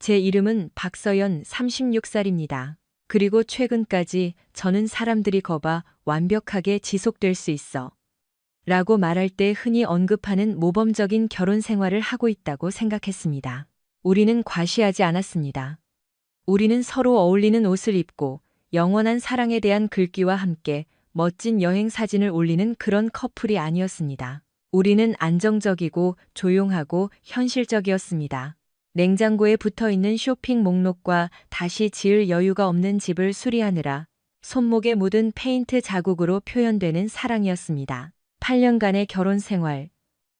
제 이름은 박서연 36살입니다. 그리고 최근까지 저는 사람들이 거봐 완벽하게 지속될 수 있어 라고 말할 때 흔히 언급하는 모범적인 결혼 생활을 하고 있다고 생각했습니다. 우리는 과시하지 않았습니다. 우리는 서로 어울리는 옷을 입고 영원한 사랑에 대한 글귀와 함께 멋진 여행 사진을 올리는 그런 커플이 아니었습니다. 우리는 안정적이고 조용하고 현실적이었습니다. 냉장고에 붙어 있는 쇼핑 목록과 다시 지을 여유가 없는 집을 수리하느라 손목에 묻은 페인트 자국으로 표현되는 사랑이었습니다. 8년간의 결혼 생활,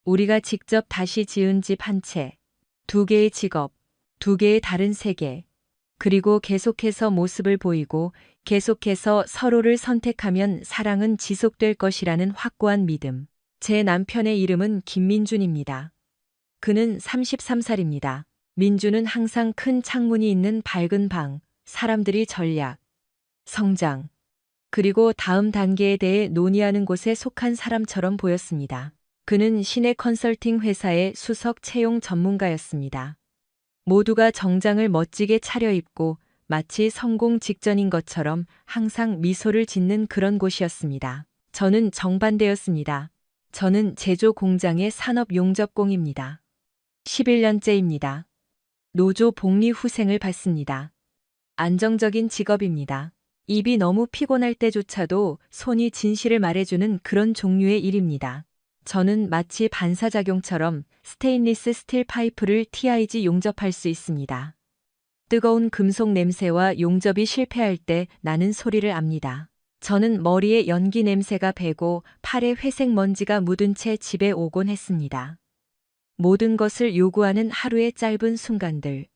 우리가 직접 다시 지은 집 한 채, 2개의 직업, 2개의 다른 세계, 그리고 계속해서 모습을 보이고 계속해서 서로를 선택하면 사랑은 지속될 것이라는 확고한 믿음. 제 남편의 이름은 김민준입니다. 그는 33살입니다. 민준은 항상 큰 창문이 있는 밝은 방, 사람들이 전략, 성장, 그리고 다음 단계에 대해 논의하는 곳에 속한 사람처럼 보였습니다. 그는 시내 컨설팅 회사의 수석 채용 전문가였습니다. 모두가 정장을 멋지게 차려입고 마치 성공 직전인 것처럼 항상 미소를 짓는 그런 곳이었습니다. 저는 정반대였습니다. 저는 제조 공장의 산업 용접공입니다. 11년째입니다. 노조 복리 후생을 받습니다. 안정적인 직업입니다. 입이 너무 피곤할 때조차도 손이 진실을 말해주는 그런 종류의 일입니다. 저는 마치 반사작용처럼 스테인리스 스틸 파이프를 TIG 용접할 수 있습니다. 뜨거운 금속 냄새와 용접이 실패할 때 나는 소리를 압니다. 저는 머리에 연기 냄새가 배고 팔에 회색 먼지가 묻은 채 집에 오곤 했습니다. 모든 것을 요구하는 하루의 짧은 순간들.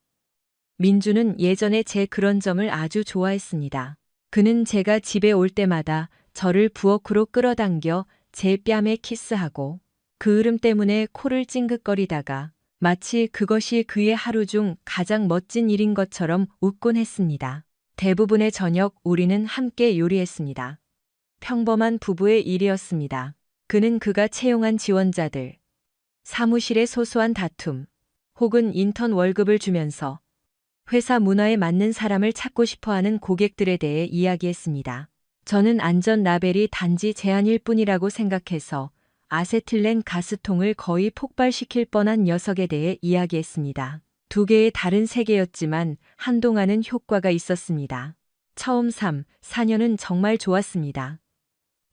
민주는 예전에 제 그런 점을 아주 좋아했습니다. 그는 제가 집에 올 때마다 저를 부엌으로 끌어당겨 제 뺨에 키스하고 그 으름 때문에 코를 찡긋거리다가 마치 그것이 그의 하루 중 가장 멋진 일인 것처럼 웃곤 했습니다. 대부분의 저녁 우리는 함께 요리했습니다. 평범한 부부의 일이었습니다. 그는 그가 채용한 지원자들, 사무실의 소소한 다툼, 혹은 인턴 월급을 주면서 회사 문화에 맞는 사람을 찾고 싶어하는 고객들에 대해 이야기했습니다. 저는 안전 라벨이 단지 제한일 뿐이라고 생각해서 아세틸렌 가스통을 거의 폭발시킬 뻔한 녀석에 대해 이야기했습니다. 2개의 다른 세계였지만 한동안은 효과가 있었습니다. 처음 3, 4년은 정말 좋았습니다.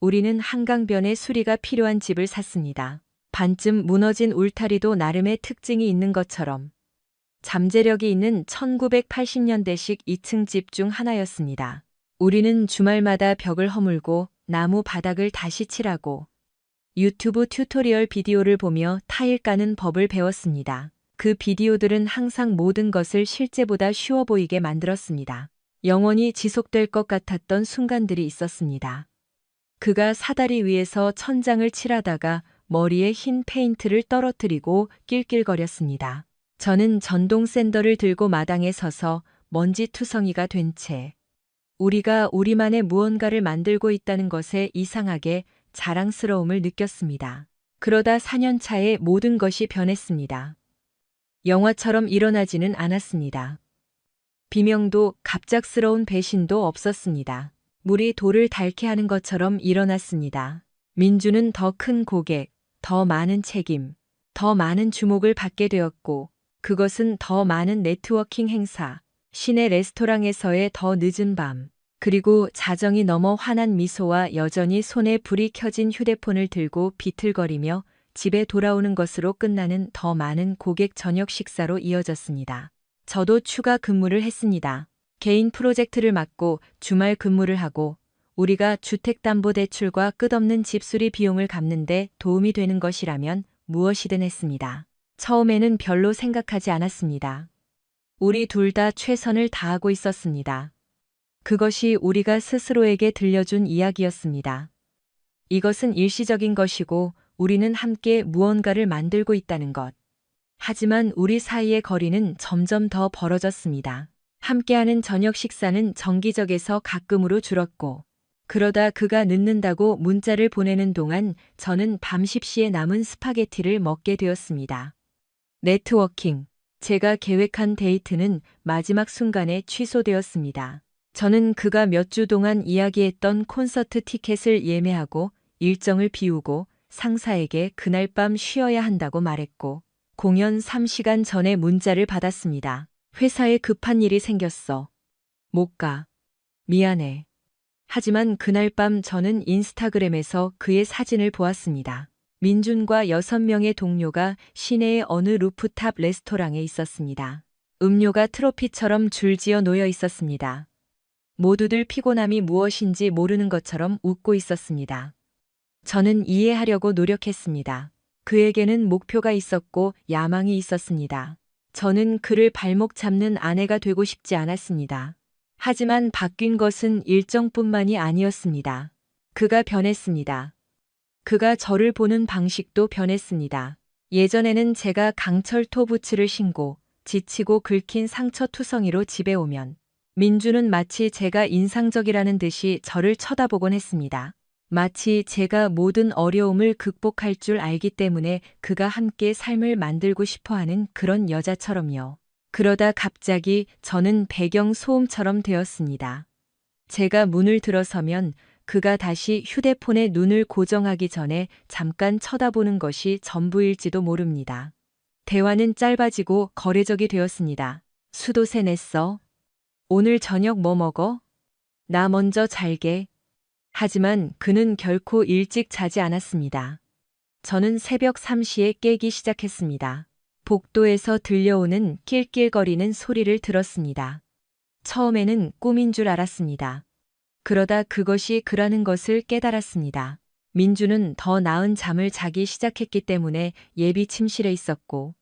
우리는 한강변에 수리가 필요한 집을 샀습니다. 반쯤 무너진 울타리도 나름의 특징이 있는 것처럼 잠재력이 있는 1980년대식 2층 집 중 하나였습니다. 우리는 주말마다 벽을 허물고 나무 바닥을 다시 칠하고 유튜브 튜토리얼 비디오를 보며 타일 까는 법을 배웠습니다. 그 비디오들은 항상 모든 것을 실제보다 쉬워 보이게 만들었습니다. 영원히 지속될 것 같았던 순간들이 있었습니다. 그가 사다리 위에서 천장을 칠하다가 머리에 흰 페인트를 떨어뜨리고 낄낄거렸습니다. 저는 전동 샌더를 들고 마당에 서서 먼지투성이가 된 채 우리가 우리만의 무언가를 만들고 있다는 것에 이상하게 자랑스러움을 느꼈습니다. 그러다 4년 차에 모든 것이 변했습니다. 영화처럼 일어나지는 않았습니다. 비명도 갑작스러운 배신도 없었습니다. 물이 돌을 닳게 하는 것처럼 일어났습니다. 민주는 더 큰 고객, 더 많은 책임, 더 많은 주목을 받게 되었고 그것은 더 많은 네트워킹 행사, 시내 레스토랑에서의 더 늦은 밤, 그리고 자정이 넘어 환한 미소와 여전히 손에 불이 켜진 휴대폰을 들고 비틀거리며 집에 돌아오는 것으로 끝나는 더 많은 고객 저녁 식사로 이어졌습니다. 저도 추가 근무를 했습니다. 개인 프로젝트를 맡고 주말 근무를 하고 우리가 주택담보대출과 끝없는 집수리 비용을 갚는 데 도움이 되는 것이라면 무엇이든 했습니다. 처음에는 별로 생각하지 않았습니다. 우리 둘 다 최선을 다하고 있었습니다. 그것이 우리가 스스로에게 들려준 이야기였습니다. 이것은 일시적인 것이고 우리는 함께 무언가를 만들고 있다는 것. 하지만 우리 사이의 거리는 점점 더 벌어졌습니다. 함께하는 저녁 식사는 정기적에서 가끔으로 줄었고 그러다 그가 늦는다고 문자를 보내는 동안 저는 밤 10시에 남은 스파게티를 먹게 되었습니다. 네트워킹. 제가 계획한 데이트는 마지막 순간에 취소되었습니다. 저는 그가 몇 주 동안 이야기했던 콘서트 티켓을 예매하고 일정을 비우고 상사에게 그날 밤 쉬어야 한다고 말했고 공연 3시간 전에 문자를 받았습니다. 회사에 급한 일이 생겼어. 못 가. 미안해. 하지만 그날 밤 저는 인스타그램에서 그의 사진을 보았습니다. 민준과 6명의 동료가 시내의 어느 루프탑 레스토랑에 있었습니다. 음료가 트로피처럼 줄지어 놓여 있었습니다. 모두들 피곤함이 무엇인지 모르는 것처럼 웃고 있었습니다. 저는 이해하려고 노력했습니다. 그에게는 목표가 있었고 야망이 있었습니다. 저는 그를 발목 잡는 아내가 되고 싶지 않았습니다. 하지만 바뀐 것은 일정뿐만이 아니었습니다. 그가 변했습니다. 그가 저를 보는 방식도 변했습니다. 예전에는 제가 강철토 부츠를 신고 지치고 긁힌 상처투성이로 집에 오면 민주는 마치 제가 인상적이라는 듯이 저를 쳐다보곤 했습니다. 마치 제가 모든 어려움을 극복할 줄 알기 때문에 그가 함께 삶을 만들고 싶어하는 그런 여자처럼요. 그러다 갑자기 저는 배경 소음처럼 되었습니다. 제가 문을 들어서면 그가 다시 휴대폰에 눈을 고정하기 전에 잠깐 쳐다보는 것이 전부일지도 모릅니다. 대화는 짧아지고 거래적이 되었습니다. 수도세 냈어? 오늘 저녁 뭐 먹어? 나 먼저 잘게. 하지만 그는 결코 일찍 자지 않았습니다. 저는 새벽 3시에 깨기 시작했습니다. 복도에서 들려오는 낄낄거리는 소리를 들었습니다. 처음에는 꿈인 줄 알았습니다. 그러다 그것이 그라는 것을 깨달았습니다. 민주는 더 나은 잠을 자기 시작했기 때문에 예비 침실에 있었고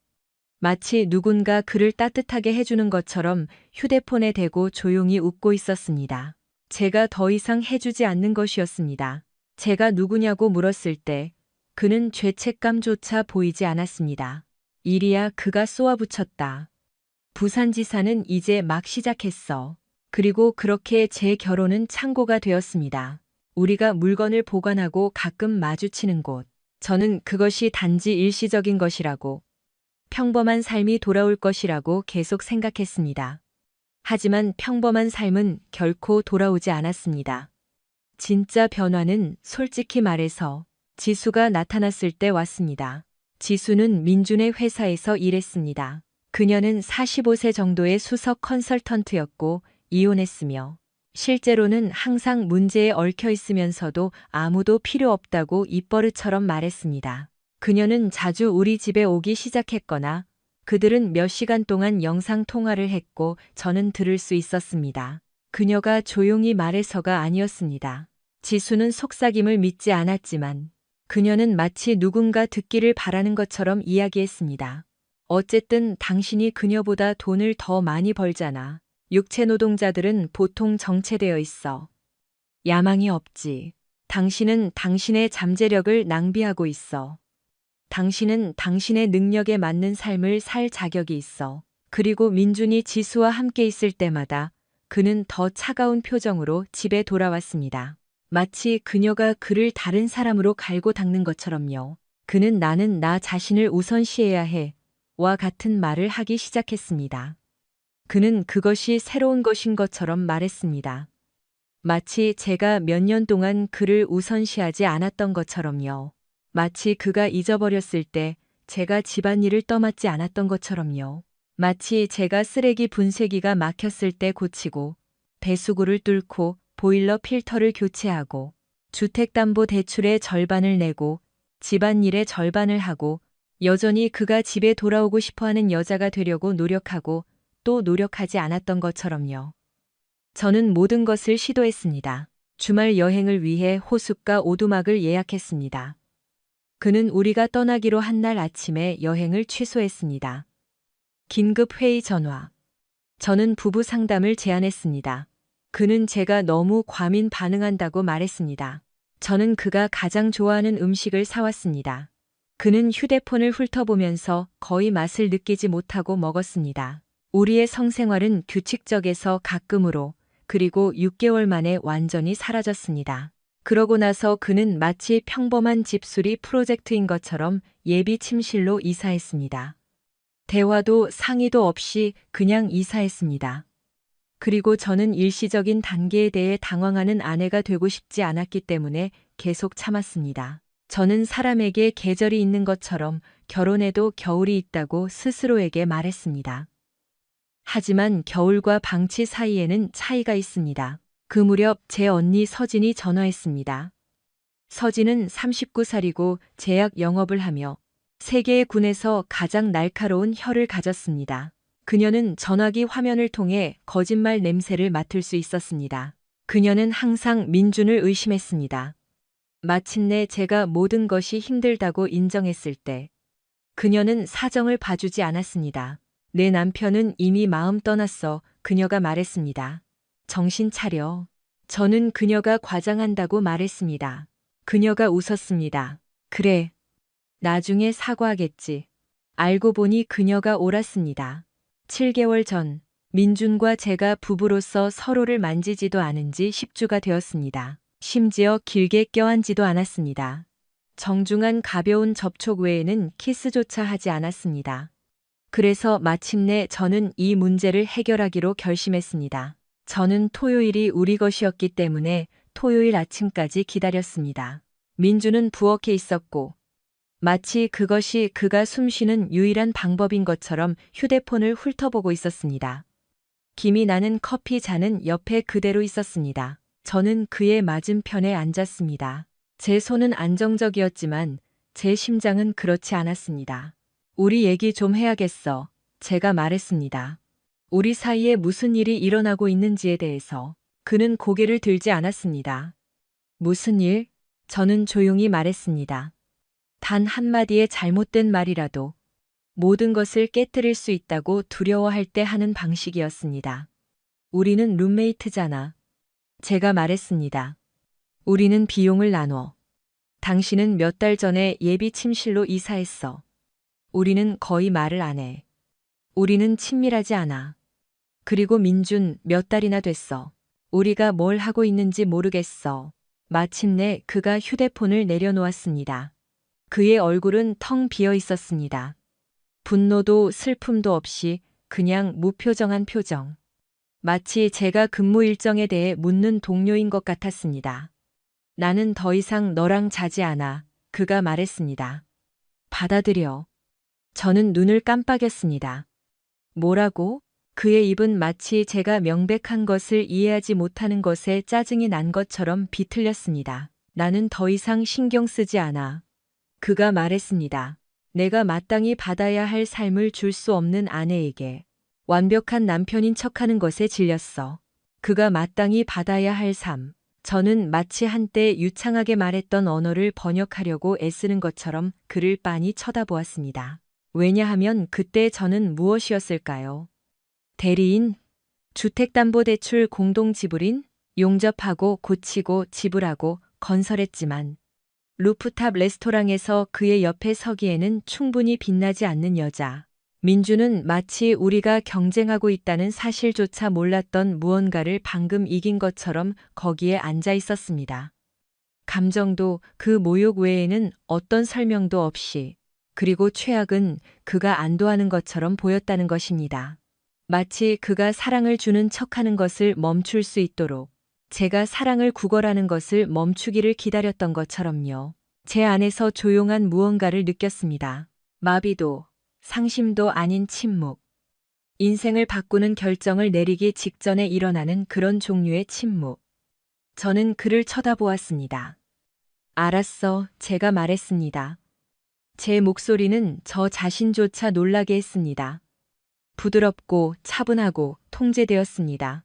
마치 누군가 그를 따뜻하게 해주는 것처럼 휴대폰에 대고 조용히 웃고 있었습니다. 제가 더 이상 해주지 않는 것이었습니다. 제가 누구냐고 물었을 때 그는 죄책감조차 보이지 않았습니다. 일이야 그가 쏘아붙였다. 부산지사는 이제 막 시작했어. 그리고 그렇게 제 결혼은 창고가 되었습니다. 우리가 물건을 보관하고 가끔 마주치는 곳. 저는 그것이 단지 일시적인 것이라고, 평범한 삶이 돌아올 것이라고 계속 생각했습니다. 하지만 평범한 삶은 결코 돌아오지 않았습니다. 진짜 변화는 솔직히 말해서 지수가 나타났을 때 왔습니다. 지수는 민준의 회사에서 일했습니다. 그녀는 45세 정도의 수석 컨설턴트였고 이혼했으며 실제로는 항상 문제에 얽혀 있으면서도 아무도 필요 없다고 입버릇처럼 말했습니다. 그녀는 자주 우리 집에 오기 시작했거나 그들은 몇 시간 동안 영상 통화를 했고 저는 들을 수 있었습니다. 그녀가 조용히 말해서가 아니었습니다. 지수는 속삭임을 믿지 않았지만 그녀는 마치 누군가 듣기를 바라는 것처럼 이야기했습니다. 어쨌든 당신이 그녀보다 돈을 더 많이 벌잖아. 육체 노동자들은 보통 정체되어 있어. 야망이 없지. 당신은 당신의 잠재력을 낭비하고 있어. 당신은 당신의 능력에 맞는 삶을 살 자격이 있어. 그리고 민준이 지수와 함께 있을 때마다 그는 더 차가운 표정으로 집에 돌아왔습니다. 마치 그녀가 그를 다른 사람으로 갈고 닦는 것처럼요. 그는 나는 나 자신을 우선시해야 해. 와 같은 말을 하기 시작했습니다. 그는 그것이 새로운 것인 것처럼 말했습니다. 마치 제가 몇 년 동안 그를 우선시하지 않았던 것처럼요. 마치 그가 잊어버렸을 때 제가 집안일을 떠맡지 않았던 것처럼요. 마치 제가 쓰레기 분쇄기가 막혔을 때 고치고 배수구를 뚫고 보일러 필터를 교체하고 주택담보대출의 절반을 내고 집안일의 절반을 하고 여전히 그가 집에 돌아오고 싶어하는 여자가 되려고 노력하고 또 노력하지 않았던 것처럼요. 저는 모든 것을 시도했습니다. 주말 여행을 위해 호숫가 오두막을 예약했습니다. 그는 우리가 떠나기로 한 날 아침에 여행을 취소했습니다. 긴급 회의 전화. 저는 부부 상담을 제안했습니다. 그는 제가 너무 과민 반응한다고 말했습니다. 저는 그가 가장 좋아하는 음식을 사왔습니다. 그는 휴대폰을 훑어보면서 거의 맛을 느끼지 못하고 먹었습니다. 우리의 성생활은 규칙적에서 가끔으로 그리고 6개월 만에 완전히 사라졌습니다. 그러고 나서 그는 마치 평범한 집수리 프로젝트인 것처럼 예비 침실로 이사했습니다. 대화도 상의도 없이 그냥 이사했습니다. 그리고 저는 일시적인 단계에 대해 당황하는 아내가 되고 싶지 않았기 때문에 계속 참았습니다. 저는 사람에게 계절이 있는 것처럼 결혼해도 겨울이 있다고 스스로에게 말했습니다. 하지만 겨울과 방치 사이에는 차이가 있습니다. 그 무렵 제 언니 서진이 전화했습니다. 서진은 39살이고 제약 영업을 하며 세계의 군에서 가장 날카로운 혀를 가졌습니다. 그녀는 전화기 화면을 통해 거짓말 냄새를 맡을 수 있었습니다. 그녀는 항상 민준을 의심했습니다. 마침내 제가 모든 것이 힘들다고 인정했을 때 그녀는 사정을 봐주지 않았습니다. 내 남편은 이미 마음 떠났어. 그녀가 말했습니다. 정신 차려. 저는 그녀가 과장한다고 말했습니다. 그녀가 웃었습니다. 그래. 나중에 사과하겠지. 알고 보니 그녀가 옳았습니다. 7개월 전, 민준과 제가 부부로서 서로를 만지지도 않은 지 10주가 되었습니다. 심지어 길게 껴안지도 않았습니다. 정중한 가벼운 접촉 외에는 키스조차 하지 않았습니다. 그래서 마침내 저는 이 문제를 해결하기로 결심했습니다. 저는 토요일이 우리 것이었기 때문에 토요일 아침까지 기다렸습니다. 민주는 부엌에 있었고 마치 그것이 그가 숨쉬는 유일한 방법인 것처럼 휴대폰을 훑어보고 있었습니다. 김이 나는 커피 잔은 옆에 그대로 있었습니다. 저는 그의 맞은편에 앉았습니다. 제 손은 안정적이었지만 제 심장은 그렇지 않았습니다. 우리 얘기 좀 해야겠어. 제가 말했습니다. 우리 사이에 무슨 일이 일어나고 있는지에 대해서. 그는 고개를 들지 않았습니다. 무슨 일? 저는 조용히 말했습니다. 단 한마디의 잘못된 말이라도 모든 것을 깨뜨릴 수 있다고 두려워할 때 하는 방식이었습니다. 우리는 룸메이트잖아. 제가 말했습니다. 우리는 비용을 나눠. 당신은 몇 달 전에 예비 침실로 이사했어. 우리는 거의 말을 안 해. 우리는 친밀하지 않아. 그리고 민준 몇 달이나 됐어. 우리가 뭘 하고 있는지 모르겠어. 마침내 그가 휴대폰을 내려놓았습니다. 그의 얼굴은 텅 비어 있었습니다. 분노도 슬픔도 없이 그냥 무표정한 표정. 마치 제가 근무 일정에 대해 묻는 동료인 것 같았습니다. 나는 더 이상 너랑 자지 않아. 그가 말했습니다. 받아들여. 저는 눈을 깜빡였습니다. 뭐라고? 그의 입은 마치 제가 명백한 것을 이해하지 못하는 것에 짜증이 난 것처럼 비틀렸습니다. 나는 더 이상 신경 쓰지 않아. 그가 말했습니다. 내가 마땅히 받아야 할 삶을 줄 수 없는 아내에게 완벽한 남편인 척하는 것에 질렸어. 그가 마땅히 받아야 할 삶. 저는 마치 한때 유창하게 말했던 언어를 번역하려고 애쓰는 것처럼 그를 빤히 쳐다보았습니다. 왜냐하면 그때 저는 무엇이었을까요? 대리인, 주택담보대출 공동지불인, 용접하고 고치고 지불하고 건설했지만 루프탑 레스토랑에서 그의 옆에 서기에는 충분히 빛나지 않는 여자. 민주는 마치 우리가 경쟁하고 있다는 사실조차 몰랐던 무언가를 방금 이긴 것처럼 거기에 앉아 있었습니다. 감정도 그 모욕 외에는 어떤 설명도 없이, 그리고 최악은 그가 안도하는 것처럼 보였다는 것입니다. 마치 그가 사랑을 주는 척하는 것을 멈출 수 있도록 제가 사랑을 구걸하는 것을 멈추기를 기다렸던 것처럼요. 제 안에서 조용한 무언가를 느꼈습니다. 마비도, 상심도 아닌 침묵. 인생을 바꾸는 결정을 내리기 직전에 일어나는 그런 종류의 침묵. 저는 그를 쳐다보았습니다. 알았어, 제가 말했습니다. 제 목소리는 저 자신조차 놀라게 했습니다. 부드럽고 차분하고 통제되었습니다.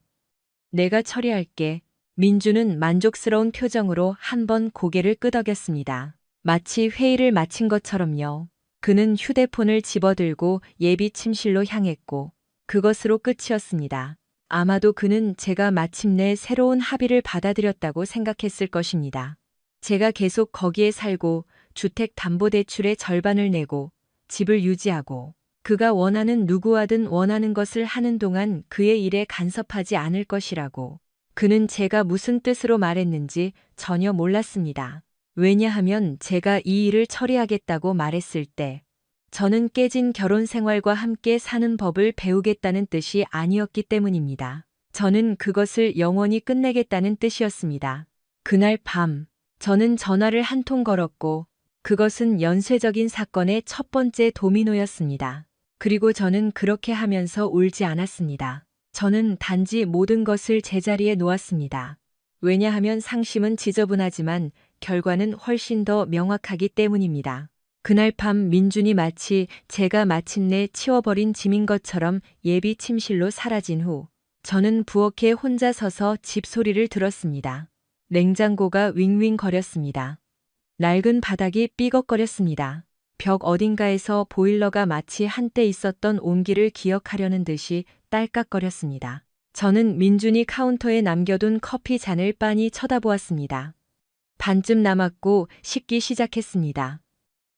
내가 처리할게. 민주는 만족스러운 표정으로 한 번 고개를 끄덕였습니다. 마치 회의를 마친 것처럼요. 그는 휴대폰을 집어들고 예비 침실로 향했고 그것으로 끝이었습니다. 아마도 그는 제가 마침내 새로운 합의를 받아들였다고 생각했을 것입니다. 제가 계속 거기에 살고 주택담보대출의 절반을 내고 집을 유지하고 그가 원하는 누구와든 원하는 것을 하는 동안 그의 일에 간섭하지 않을 것이라고. 그는 제가 무슨 뜻으로 말했는지 전혀 몰랐습니다. 왜냐하면 제가 이 일을 처리하겠다고 말했을 때 저는 깨진 결혼 생활과 함께 사는 법을 배우겠다는 뜻이 아니었기 때문입니다. 저는 그것을 영원히 끝내겠다는 뜻이었습니다. 그날 밤, 저는 전화를 한 통 걸었고, 그것은 연쇄적인 사건의 첫 번째 도미노였습니다. 그리고 저는 그렇게 하면서 울지 않았습니다. 저는 단지 모든 것을 제자리에 놓았습니다. 왜냐하면 상심은 지저분하지만 결과는 훨씬 더 명확하기 때문입니다. 그날 밤 민준이 마치 제가 마침내 치워버린 짐인 것처럼 예비 침실로 사라진 후 저는 부엌에 혼자 서서 집 소리를 들었습니다. 냉장고가 윙윙거렸습니다. 낡은 바닥이 삐걱거렸습니다. 벽 어딘가에서 보일러가 마치 한때 있었던 온기를 기억하려는 듯이 딸깍거렸습니다. 저는 민준이 카운터에 남겨둔 커피 잔을 빤히 쳐다보았습니다. 반쯤 남았고 식기 시작했습니다.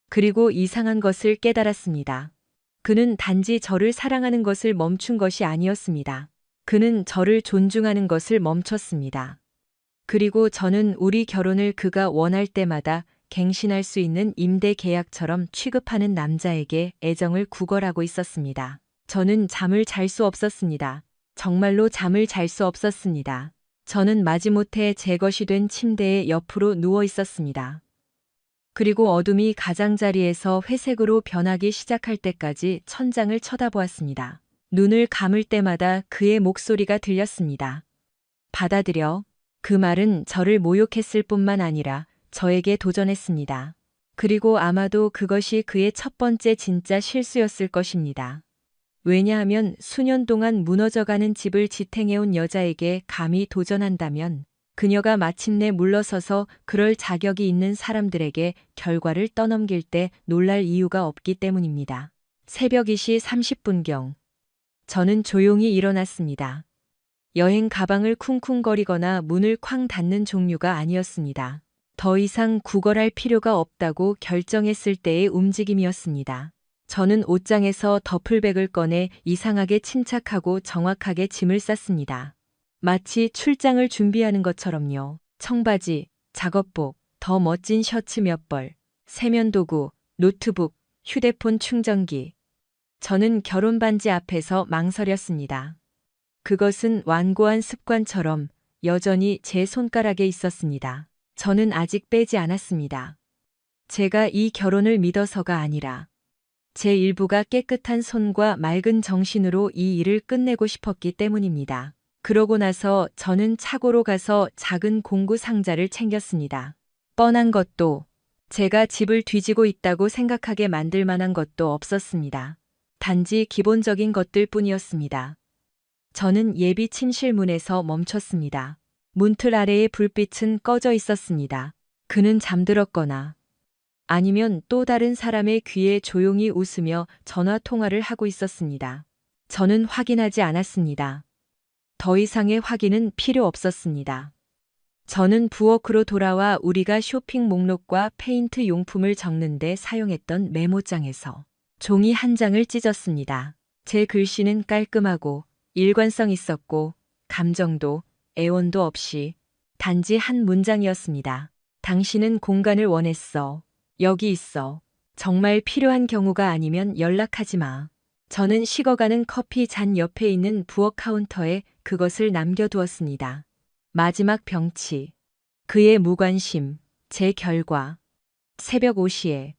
그리고 이상한 것을 깨달았습니다. 그는 단지 저를 사랑하는 것을 멈춘 것이 아니었습니다. 그는 저를 존중하는 것을 멈췄습니다. 그리고 저는 우리 결혼을 그가 원할 때마다 갱신할 수 있는 임대 계약처럼 취급하는 남자에게 애정을 구걸하고 있었습니다. 저는 잠을 잘 수 없었습니다. 정말로 잠을 잘 수 없었습니다. 저는 마지못해 제 것이 된 침대에 옆으로 누워 있었습니다. 그리고 어둠이 가장자리에서 회색으로 변하기 시작할 때까지 천장을 쳐다보았습니다. 눈을 감을 때마다 그의 목소리가 들렸습니다. 받아들여. 그 말은 저를 모욕했을 뿐만 아니라 저에게 도전했습니다. 그리고 아마도 그것이 그의 첫 번째 진짜 실수였을 것입니다. 왜냐하면 수년 동안 무너져가는 집을 지탱해온 여자에게 감히 도전한다면 그녀가 마침내 물러서서 그럴 자격이 있는 사람들에게 결과를 떠넘길 때 놀랄 이유가 없기 때문입니다. 새벽 2시 30분경. 저는 조용히 일어났습니다. 여행 가방을 쿵쿵거리거나 문을 쾅 닫는 종류가 아니었습니다. 더 이상 구걸할 필요가 없다고 결정했을 때의 움직임이었습니다. 저는 옷장에서 더플백을 꺼내 이상하게 침착하고 정확하게 짐을 쌌습니다. 마치 출장을 준비하는 것처럼요. 청바지, 작업복, 더 멋진 셔츠 몇 벌, 세면도구, 노트북, 휴대폰 충전기. 저는 결혼 반지 앞에서 망설였습니다. 그것은 완고한 습관처럼 여전히 제 손가락에 있었습니다. 저는 아직 빼지 않았습니다. 제가 이 결혼을 믿어서가 아니라 제 일부가 깨끗한 손과 맑은 정신으로 이 일을 끝내고 싶었기 때문입니다. 그러고 나서 저는 차고로 가서 작은 공구 상자를 챙겼습니다. 뻔한 것도 제가 집을 뒤지고 있다고 생각하게 만들 만한 것도 없었습니다. 단지 기본적인 것들 뿐이었습니다. 저는 예비 침실 문에서 멈췄습니다. 문틀 아래의 불빛은 꺼져 있었습니다. 그는 잠들었거나 아니면 또 다른 사람의 귀에 조용히 웃으며 전화 통화를 하고 있었습니다. 저는 확인하지 않았습니다. 더 이상의 확인은 필요 없었습니다. 저는 부엌으로 돌아와 우리가 쇼핑 목록과 페인트 용품을 적는데 사용했던 메모장에서 종이 한 장을 찢었습니다. 제 글씨는 깔끔하고 일관성 있었고 감정도 애원도 없이 단지 한 문장이었습니다. 당신은 공간을 원했어. 여기 있어. 정말 필요한 경우가 아니면 연락하지 마. 저는 식어가는 커피 잔 옆에 있는 부엌 카운터에 그것을 남겨두었습니다. 마지막 병치. 그의 무관심. 제 결과. 새벽 5시에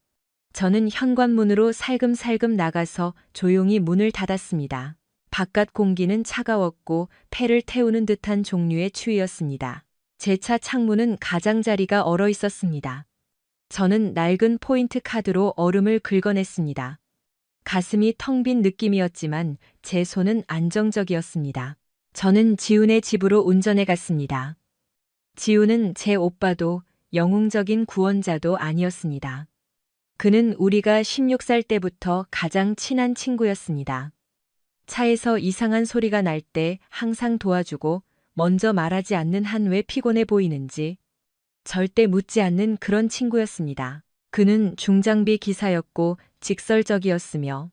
저는 현관문으로 살금살금 나가서 조용히 문을 닫았습니다. 바깥 공기는 차가웠고 폐를 태우는 듯한 종류의 추위였습니다. 제 차 창문은 가장자리가 얼어 있었습니다. 저는 낡은 포인트 카드로 얼음을 긁어냈습니다. 가슴이 텅 빈 느낌이었지만 제 손은 안정적이었습니다. 저는 지훈의 집으로 운전해 갔습니다. 지훈은 제 오빠도 영웅적인 구원자도 아니었습니다. 그는 우리가 16살 때부터 가장 친한 친구였습니다. 차에서 이상한 소리가 날 때 항상 도와주고 먼저 말하지 않는 한 왜 피곤해 보이는지 절대 묻지 않는 그런 친구였습니다. 그는 중장비 기사였고 직설적이었으며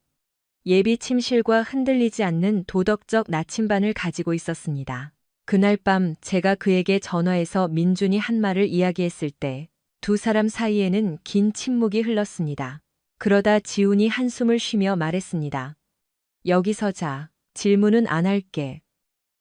예비 침실과 흔들리지 않는 도덕적 나침반을 가지고 있었습니다. 그날 밤 제가 그에게 전화해서 민준이 한 말을 이야기했을 때 두 사람 사이에는 긴 침묵이 흘렀습니다. 그러다 지훈이 한숨을 쉬며 말했습니다. 여기서 자. 질문은 안 할게.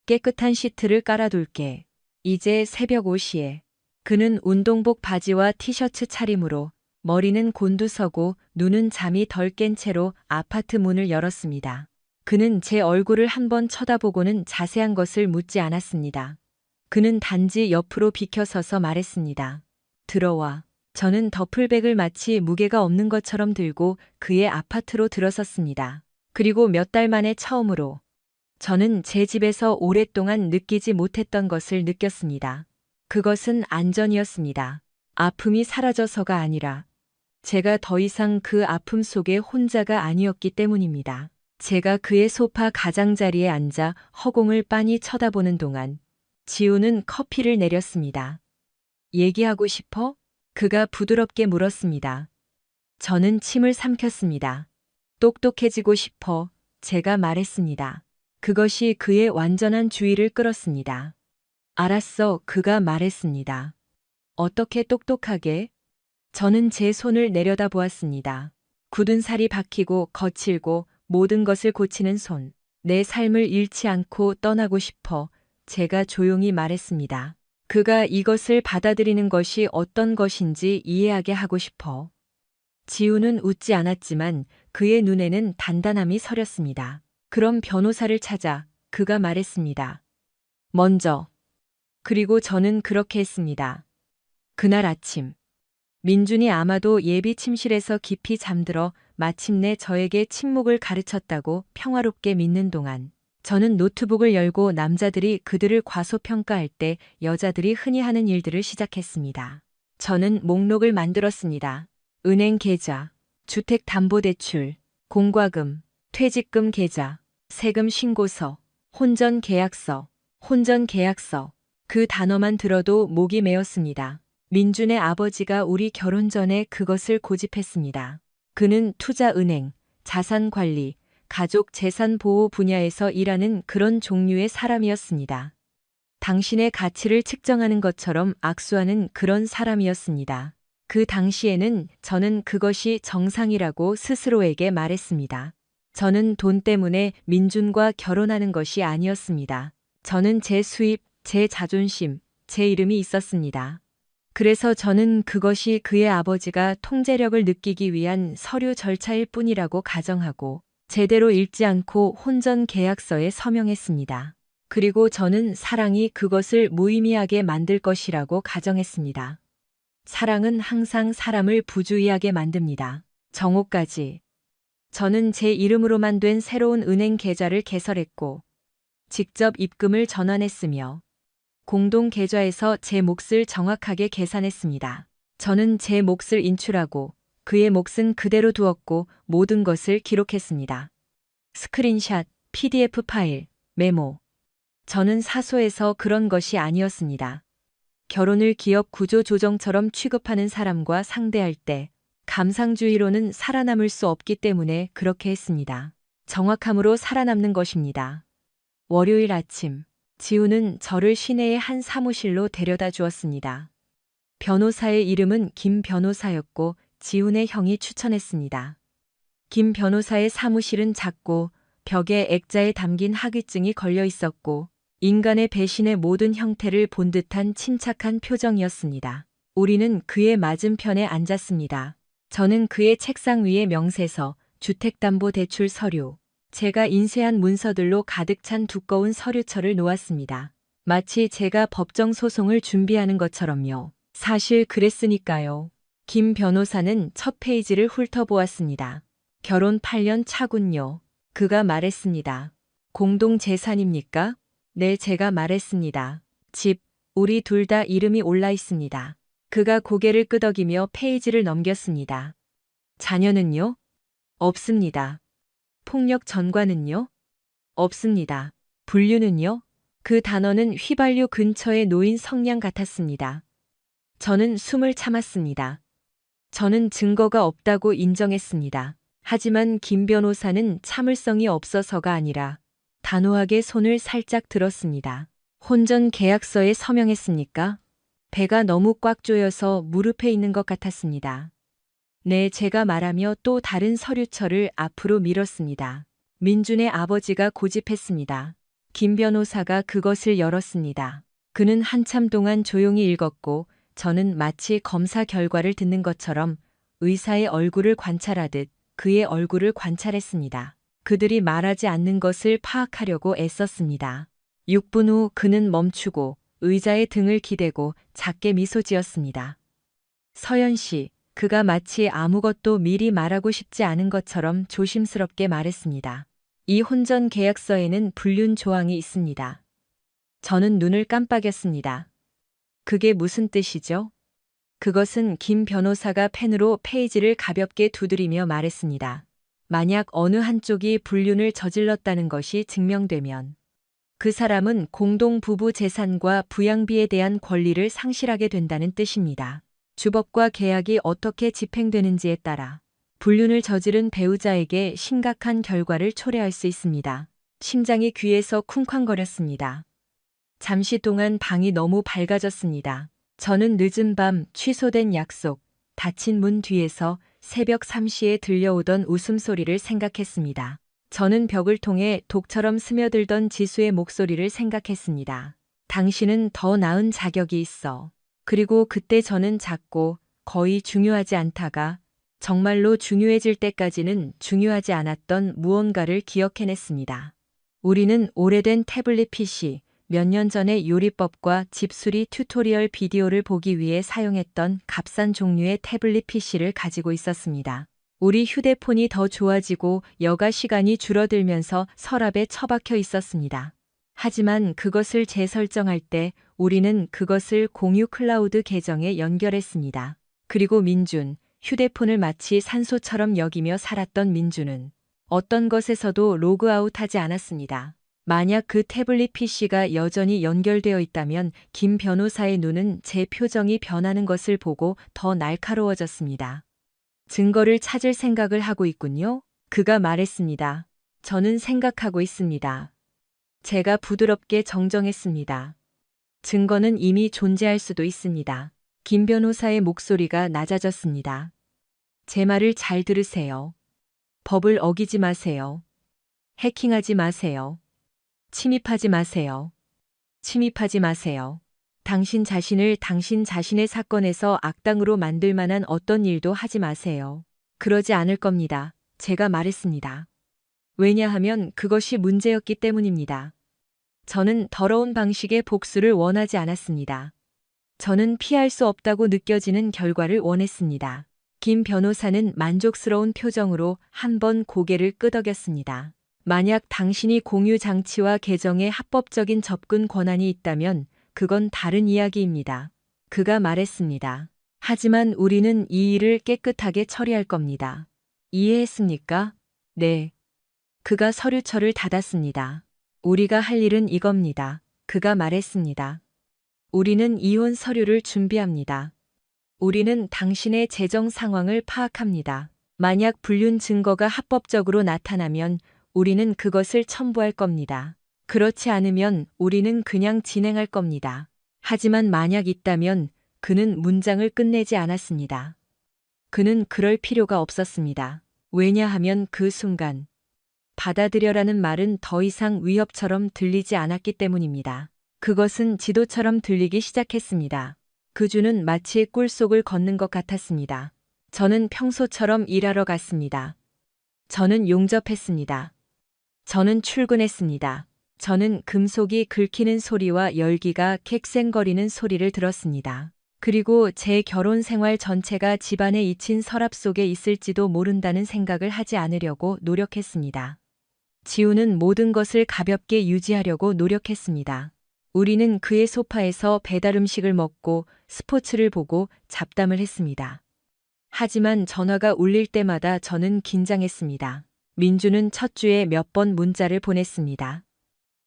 깨끗한 시트를 깔아둘게. 이제 새벽 5시에. 그는 운동복 바지와 티셔츠 차림으로 머리는 곤두서고 눈은 잠이 덜 깬 채로 아파트 문을 열었습니다. 그는 제 얼굴을 한번 쳐다보고는 자세한 것을 묻지 않았습니다. 그는 단지 옆으로 비켜서서 말했습니다. 들어와. 저는 더플백을 마치 무게가 없는 것처럼 들고 그의 아파트로 들어섰습니다. 그리고 몇 달 만에 처음으로 저는 제 집에서 오랫동안 느끼지 못했던 것을 느꼈습니다. 그것은 안전이었습니다. 아픔이 사라져서가 아니라 제가 더 이상 그 아픔 속에 혼자가 아니었기 때문입니다. 제가 그의 소파 가장자리에 앉아 허공을 빤히 쳐다보는 동안 지우는 커피를 내렸습니다. 얘기하고 싶어? 그가 부드럽게 물었습니다. 저는 침을 삼켰습니다. 똑똑해지고 싶어. 제가 말했습니다. 그것이 그의 완전한 주의를 끌었습니다. 알았어. 그가 말했습니다. 어떻게 똑똑하게? 저는 제 손을 내려다보았습니다. 굳은 살이 박히고 거칠고 모든 것을 고치는 손. 내 삶을 잃지 않고 떠나고 싶어. 제가 조용히 말했습니다. 그가 이것을 받아들이는 것이 어떤 것인지 이해하게 하고 싶어. 지우는 웃지 않았지만 그의 눈에는 단단함이 서렸습니다. 그럼 변호사를 찾아. 그가 말했습니다. 먼저. 그리고 저는 그렇게 했습니다. 그날 아침. 민준이 아마도 예비 침실에서 깊이 잠들어 마침내 저에게 침묵을 가르쳤다고 평화롭게 믿는 동안 저는 노트북을 열고 남자들이 그들을 과소평가할 때 여자들이 흔히 하는 일들을 시작했습니다. 저는 목록을 만들었습니다. 은행 계좌, 주택담보대출, 공과금, 퇴직금 계좌, 세금 신고서, 혼전계약서, 혼전계약서. 그 단어만 들어도 목이 메었습니다. 민준의 아버지가 우리 결혼 전에 그것을 고집했습니다. 그는 투자은행, 자산관리, 가족 재산 보호 분야에서 일하는 그런 종류의 사람이었습니다. 당신의 가치를 측정하는 것처럼 악수하는 그런 사람이었습니다. 그 당시에는 저는 그것이 정상이라고 스스로에게 말했습니다. 저는 돈 때문에 민준과 결혼하는 것이 아니었습니다. 저는 제 수입, 제 자존심, 제 이름이 있었습니다. 그래서 저는 그것이 그의 아버지가 통제력을 느끼기 위한 서류 절차일 뿐이라고 가정하고 제대로 읽지 않고 혼전 계약서에 서명했습니다. 그리고 저는 사랑이 그것을 무의미하게 만들 것이라고 가정했습니다. 사랑은 항상 사람을 부주의하게 만듭니다. 정오까지. 저는 제 이름으로만 된 새로운 은행 계좌를 개설했고 직접 입금을 전환했으며 공동 계좌에서 제 몫을 정확하게 계산했습니다. 저는 제 몫을 인출하고 그의 몫은 그대로 두었고 모든 것을 기록했습니다. 스크린샷, PDF 파일, 메모. 저는 사소해서 그런 것이 아니었습니다. 결혼을 기업 구조 조정처럼 취급하는 사람과 상대할 때 감상주의로는 살아남을 수 없기 때문에 그렇게 했습니다. 정확함으로 살아남는 것입니다. 월요일 아침, 지우는 저를 시내의 한 사무실로 데려다 주었습니다. 변호사의 이름은 김 변호사였고 지훈의 형이 추천했습니다. 김 변호사의 사무실은 작고 벽에 액자에 담긴 학위증이 걸려 있었고 인간의 배신의 모든 형태를 본 듯한 침착한 표정이었습니다. 우리는 그의 맞은편에 앉았습니다. 저는 그의 책상 위에 명세서, 주택담보대출 서류, 제가 인쇄한 문서들로 가득 찬 두꺼운 서류철을 놓았습니다. 마치 제가 법정 소송을 준비하는 것처럼요. 사실 그랬으니까요. 김 변호사는 첫 페이지를 훑어보았습니다. 결혼 8년 차군요. 그가 말했습니다. 공동 재산입니까? 네, 제가 말했습니다. 집, 우리 둘 다 이름이 올라 있습니다. 그가 고개를 끄덕이며 페이지를 넘겼습니다. 자녀는요? 없습니다. 폭력 전과는요? 없습니다. 분류는요? 그 단어는 휘발유 근처에 놓인 성냥 같았습니다. 저는 숨을 참았습니다. 저는 증거가 없다고 인정했습니다. 하지만 김 변호사는 참을성이 없어서가 아니라 단호하게 손을 살짝 들었습니다. 혼전 계약서에 서명했습니까? 배가 너무 꽉 조여서 무릎에 있는 것 같았습니다. 네, 제가 말하며 또 다른 서류철을 앞으로 밀었습니다. 민준의 아버지가 고집했습니다. 김 변호사가 그것을 열었습니다. 그는 한참 동안 조용히 읽었고 저는 마치 검사 결과를 듣는 것처럼 의사의 얼굴을 관찰하듯 그의 얼굴을 관찰했습니다. 그들이 말하지 않는 것을 파악하려고 애썼습니다. 6분 후 그는 멈추고 의자에 등을 기대고 작게 미소 지었습니다. 서연 씨, 그가 마치 아무것도 미리 말하고 싶지 않은 것처럼 조심스럽게 말했습니다. 이 혼전 계약서에는 불륜 조항이 있습니다. 저는 눈을 깜빡였습니다. 그게 무슨 뜻이죠? 그것은 김 변호사가 펜으로 페이지를 가볍게 두드리며 말했습니다. 만약 어느 한쪽이 불륜을 저질렀다는 것이 증명되면 그 사람은 공동 부부 재산과 부양비에 대한 권리를 상실하게 된다는 뜻입니다. 주법과 계약이 어떻게 집행되는지에 따라 불륜을 저지른 배우자에게 심각한 결과를 초래할 수 있습니다. 심장이 귀에서 쿵쾅거렸습니다. 잠시 동안 방이 너무 밝아졌습니다. 저는 늦은 밤 취소된 약속, 닫힌 문 뒤에서 새벽 3시에 들려오던 웃음소리를 생각했습니다. 저는 벽을 통해 독처럼 스며들던 지수의 목소리를 생각했습니다. 당신은 더 나은 자격이 있어. 그리고 그때 저는 작고 거의 중요하지 않다가 정말로 중요해질 때까지는 중요하지 않았던 무언가를 기억해냈습니다. 우리는 오래된 태블릿 PC, 몇 년 전의 요리법과 집수리 튜토리얼 비디오를 보기 위해 사용했던 값싼 종류의 태블릿 PC를 가지고 있었습니다. 우리 휴대폰이 더 좋아지고 여가 시간이 줄어들면서 서랍에 처박혀 있었습니다. 하지만 그것을 재설정할 때 우리는 그것을 공유 클라우드 계정에 연결했습니다. 그리고 민준, 휴대폰을 마치 산소처럼 여기며 살았던 민준은 어떤 것에서도 로그아웃하지 않았습니다. 만약 그 태블릿 PC가 여전히 연결되어 있다면 김 변호사의 눈은 제 표정이 변하는 것을 보고 더 날카로워졌습니다. 증거를 찾을 생각을 하고 있군요. 그가 말했습니다. 저는 생각하고 있습니다. 제가 부드럽게 정정했습니다. 증거는 이미 존재할 수도 있습니다. 김 변호사의 목소리가 낮아졌습니다. 제 말을 잘 들으세요. 법을 어기지 마세요. 해킹하지 마세요. 침입하지 마세요. 침입하지 마세요. 당신 자신을 당신 자신의 사건에서 악당으로 만들 만한 어떤 일도 하지 마세요. 그러지 않을 겁니다. 제가 말했습니다. 왜냐하면 그것이 문제였기 때문입니다. 저는 더러운 방식의 복수를 원하지 않았습니다. 저는 피할 수 없다고 느껴지는 결과를 원했습니다. 김 변호사는 만족스러운 표정으로 한 번 고개를 끄덕였습니다. 만약 당신이 공유 장치와 계정에 합법적인 접근 권한이 있다면 그건 다른 이야기입니다. 그가 말했습니다. 하지만 우리는 이 일을 깨끗하게 처리할 겁니다. 이해했습니까? 네. 그가 서류철을 닫았습니다. 우리가 할 일은 이겁니다. 그가 말했습니다. 우리는 이혼 서류를 준비합니다. 우리는 당신의 재정 상황을 파악합니다. 만약 불륜 증거가 합법적으로 나타나면 우리는 그것을 첨부할 겁니다. 그렇지 않으면 우리는 그냥 진행할 겁니다. 하지만 만약 있다면 그는 문장을 끝내지 않았습니다. 그는 그럴 필요가 없었습니다. 왜냐하면 그 순간 받아들여라는 말은 더 이상 위협처럼 들리지 않았기 때문입니다. 그것은 지도처럼 들리기 시작했습니다. 그 주는 마치 꿀속을 걷는 것 같았습니다. 저는 평소처럼 일하러 갔습니다. 저는 용접했습니다. 저는 출근했습니다. 저는 금속이 긁히는 소리와 열기가 객생거리는 소리를 들었습니다. 그리고 제 결혼 생활 전체가 집안에 잊힌 서랍 속에 있을지도 모른다는 생각을 하지 않으려고 노력했습니다. 지우는 모든 것을 가볍게 유지하려고 노력했습니다. 우리는 그의 소파에서 배달 음식을 먹고 스포츠를 보고 잡담을 했습니다. 하지만 전화가 울릴 때마다 저는 긴장했습니다. 민주는 첫 주에 몇 번 문자를 보냈습니다.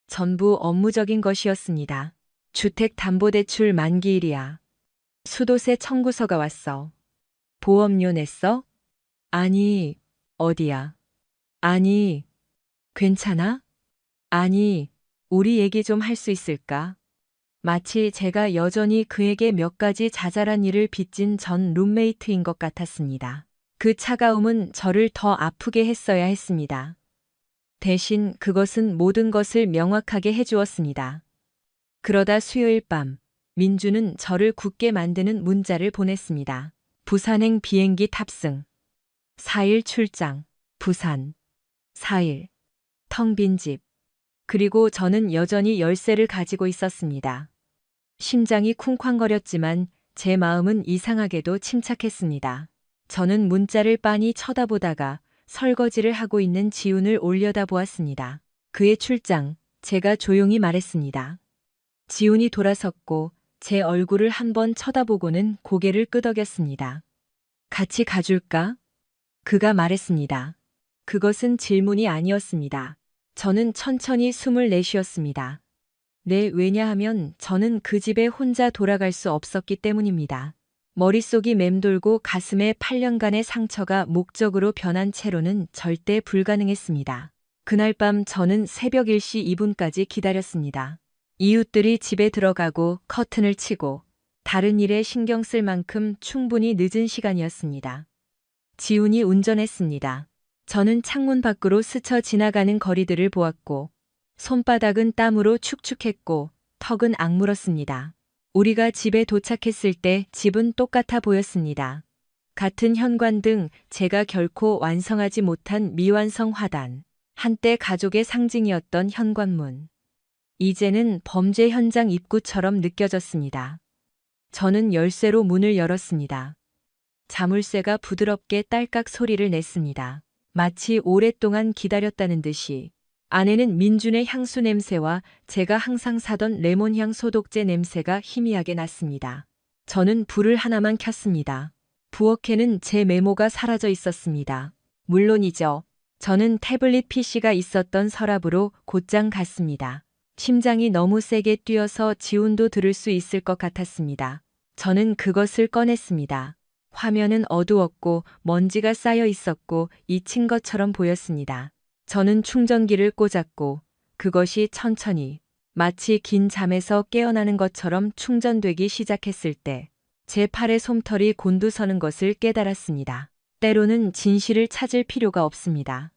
전부 업무적인 것이었습니다. 주택담보대출 만기일이야. 수도세 청구서가 왔어. 보험료 냈어? 아니, 어디야? 아니, 괜찮아? 아니, 우리 얘기 좀 할 수 있을까? 마치 제가 여전히 그에게 몇 가지 자잘한 일을 빚진 전 룸메이트인 것 같았습니다. 그 차가움은 저를 더 아프게 했어야 했습니다. 대신 그것은 모든 것을 명확하게 해주었습니다. 그러다 수요일 밤, 민주는 저를 굳게 만드는 문자를 보냈습니다. 부산행 비행기 탑승. 4일 출장. 부산. 4일. 텅 빈 집. 그리고 저는 여전히 열쇠를 가지고 있었습니다. 심장이 쿵쾅거렸지만 제 마음은 이상하게도 침착했습니다. 저는 문자를 빤히 쳐다보다가 설거지를 하고 있는 지훈을 올려다보았습니다. 그의 출장, 제가 조용히 말했습니다. 지훈이 돌아섰고 제 얼굴을 한번 쳐다보고는 고개를 끄덕였습니다. 같이 가줄까? 그가 말했습니다. 그것은 질문이 아니었습니다. 저는 천천히 숨을 내쉬었습니다. 네, 왜냐하면 저는 그 집에 혼자 돌아갈 수 없었기 때문입니다. 머릿속이 맴돌고 가슴에 8년간의 상처가 목적으로 변한 채로는 절대 불가능했습니다. 그날 밤 저는 새벽 1시 2분까지 기다렸습니다. 이웃들이 집에 들어가고 커튼을 치고 다른 일에 신경 쓸 만큼 충분히 늦은 시간이었습니다. 지훈이 운전했습니다. 저는 창문 밖으로 스쳐 지나가는 거리들을 보았고 손바닥은 땀으로 축축했고 턱은 악물었습니다. 우리가 집에 도착했을 때 집은 똑같아 보였습니다. 같은 현관등, 제가 결코 완성하지 못한 미완성 화단, 한때 가족의 상징이었던 현관문. 이제는 범죄 현장 입구처럼 느껴졌습니다. 저는 열쇠로 문을 열었습니다. 자물쇠가 부드럽게 딸깍 소리를 냈습니다. 마치 오랫동안 기다렸다는 듯이. 안에는 민준의 향수 냄새와 제가 항상 사던 레몬향 소독제 냄새가 희미하게 났습니다. 저는 불을 하나만 켰습니다. 부엌에는 제 메모가 사라져 있었습니다. 물론이죠. 저는 태블릿 PC가 있었던 서랍으로 곧장 갔습니다. 심장이 너무 세게 뛰어서 지훈도 들을 수 있을 것 같았습니다. 저는 그것을 꺼냈습니다. 화면은 어두웠고 먼지가 쌓여 있었고 잊힌 것처럼 보였습니다. 저는 충전기를 꽂았고 그것이 천천히 마치 긴 잠에서 깨어나는 것처럼 충전되기 시작했을 때 제 팔의 솜털이 곤두서는 것을 깨달았습니다. 때로는 진실을 찾을 필요가 없습니다.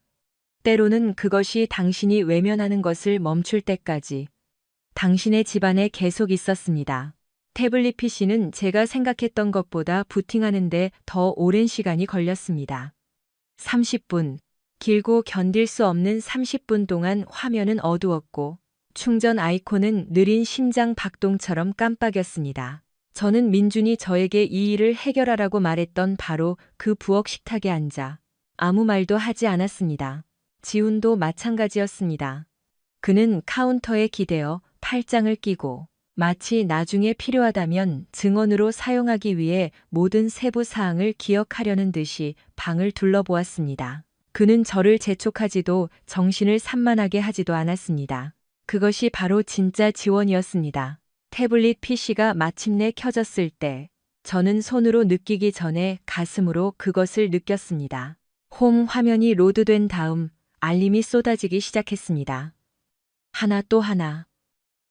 때로는 그것이 당신이 외면하는 것을 멈출 때까지 당신의 집안에 계속 있었습니다. 태블릿 PC는 제가 생각했던 것보다 부팅하는데 더 오랜 시간이 걸렸습니다. 30분. 길고 견딜 수 없는 30분 동안 화면은 어두웠고 충전 아이콘은 느린 심장 박동처럼 깜빡였습니다. 저는 민준이 저에게 이 일을 해결하라고 말했던 바로 그 부엌 식탁에 앉아 아무 말도 하지 않았습니다. 지훈도 마찬가지였습니다. 그는 카운터에 기대어 팔짱을 끼고 마치 나중에 필요하다면 증언으로 사용하기 위해 모든 세부 사항을 기억하려는 듯이 방을 둘러보았습니다. 그는 저를 재촉하지도 정신을 산만하게 하지도 않았습니다. 그것이 바로 진짜 지원이었습니다. 태블릿 PC가 마침내 켜졌을 때 저는 손으로 느끼기 전에 가슴으로 그것을 느꼈습니다. 홈 화면이 로드된 다음 알림이 쏟아지기 시작했습니다. 하나 또 하나.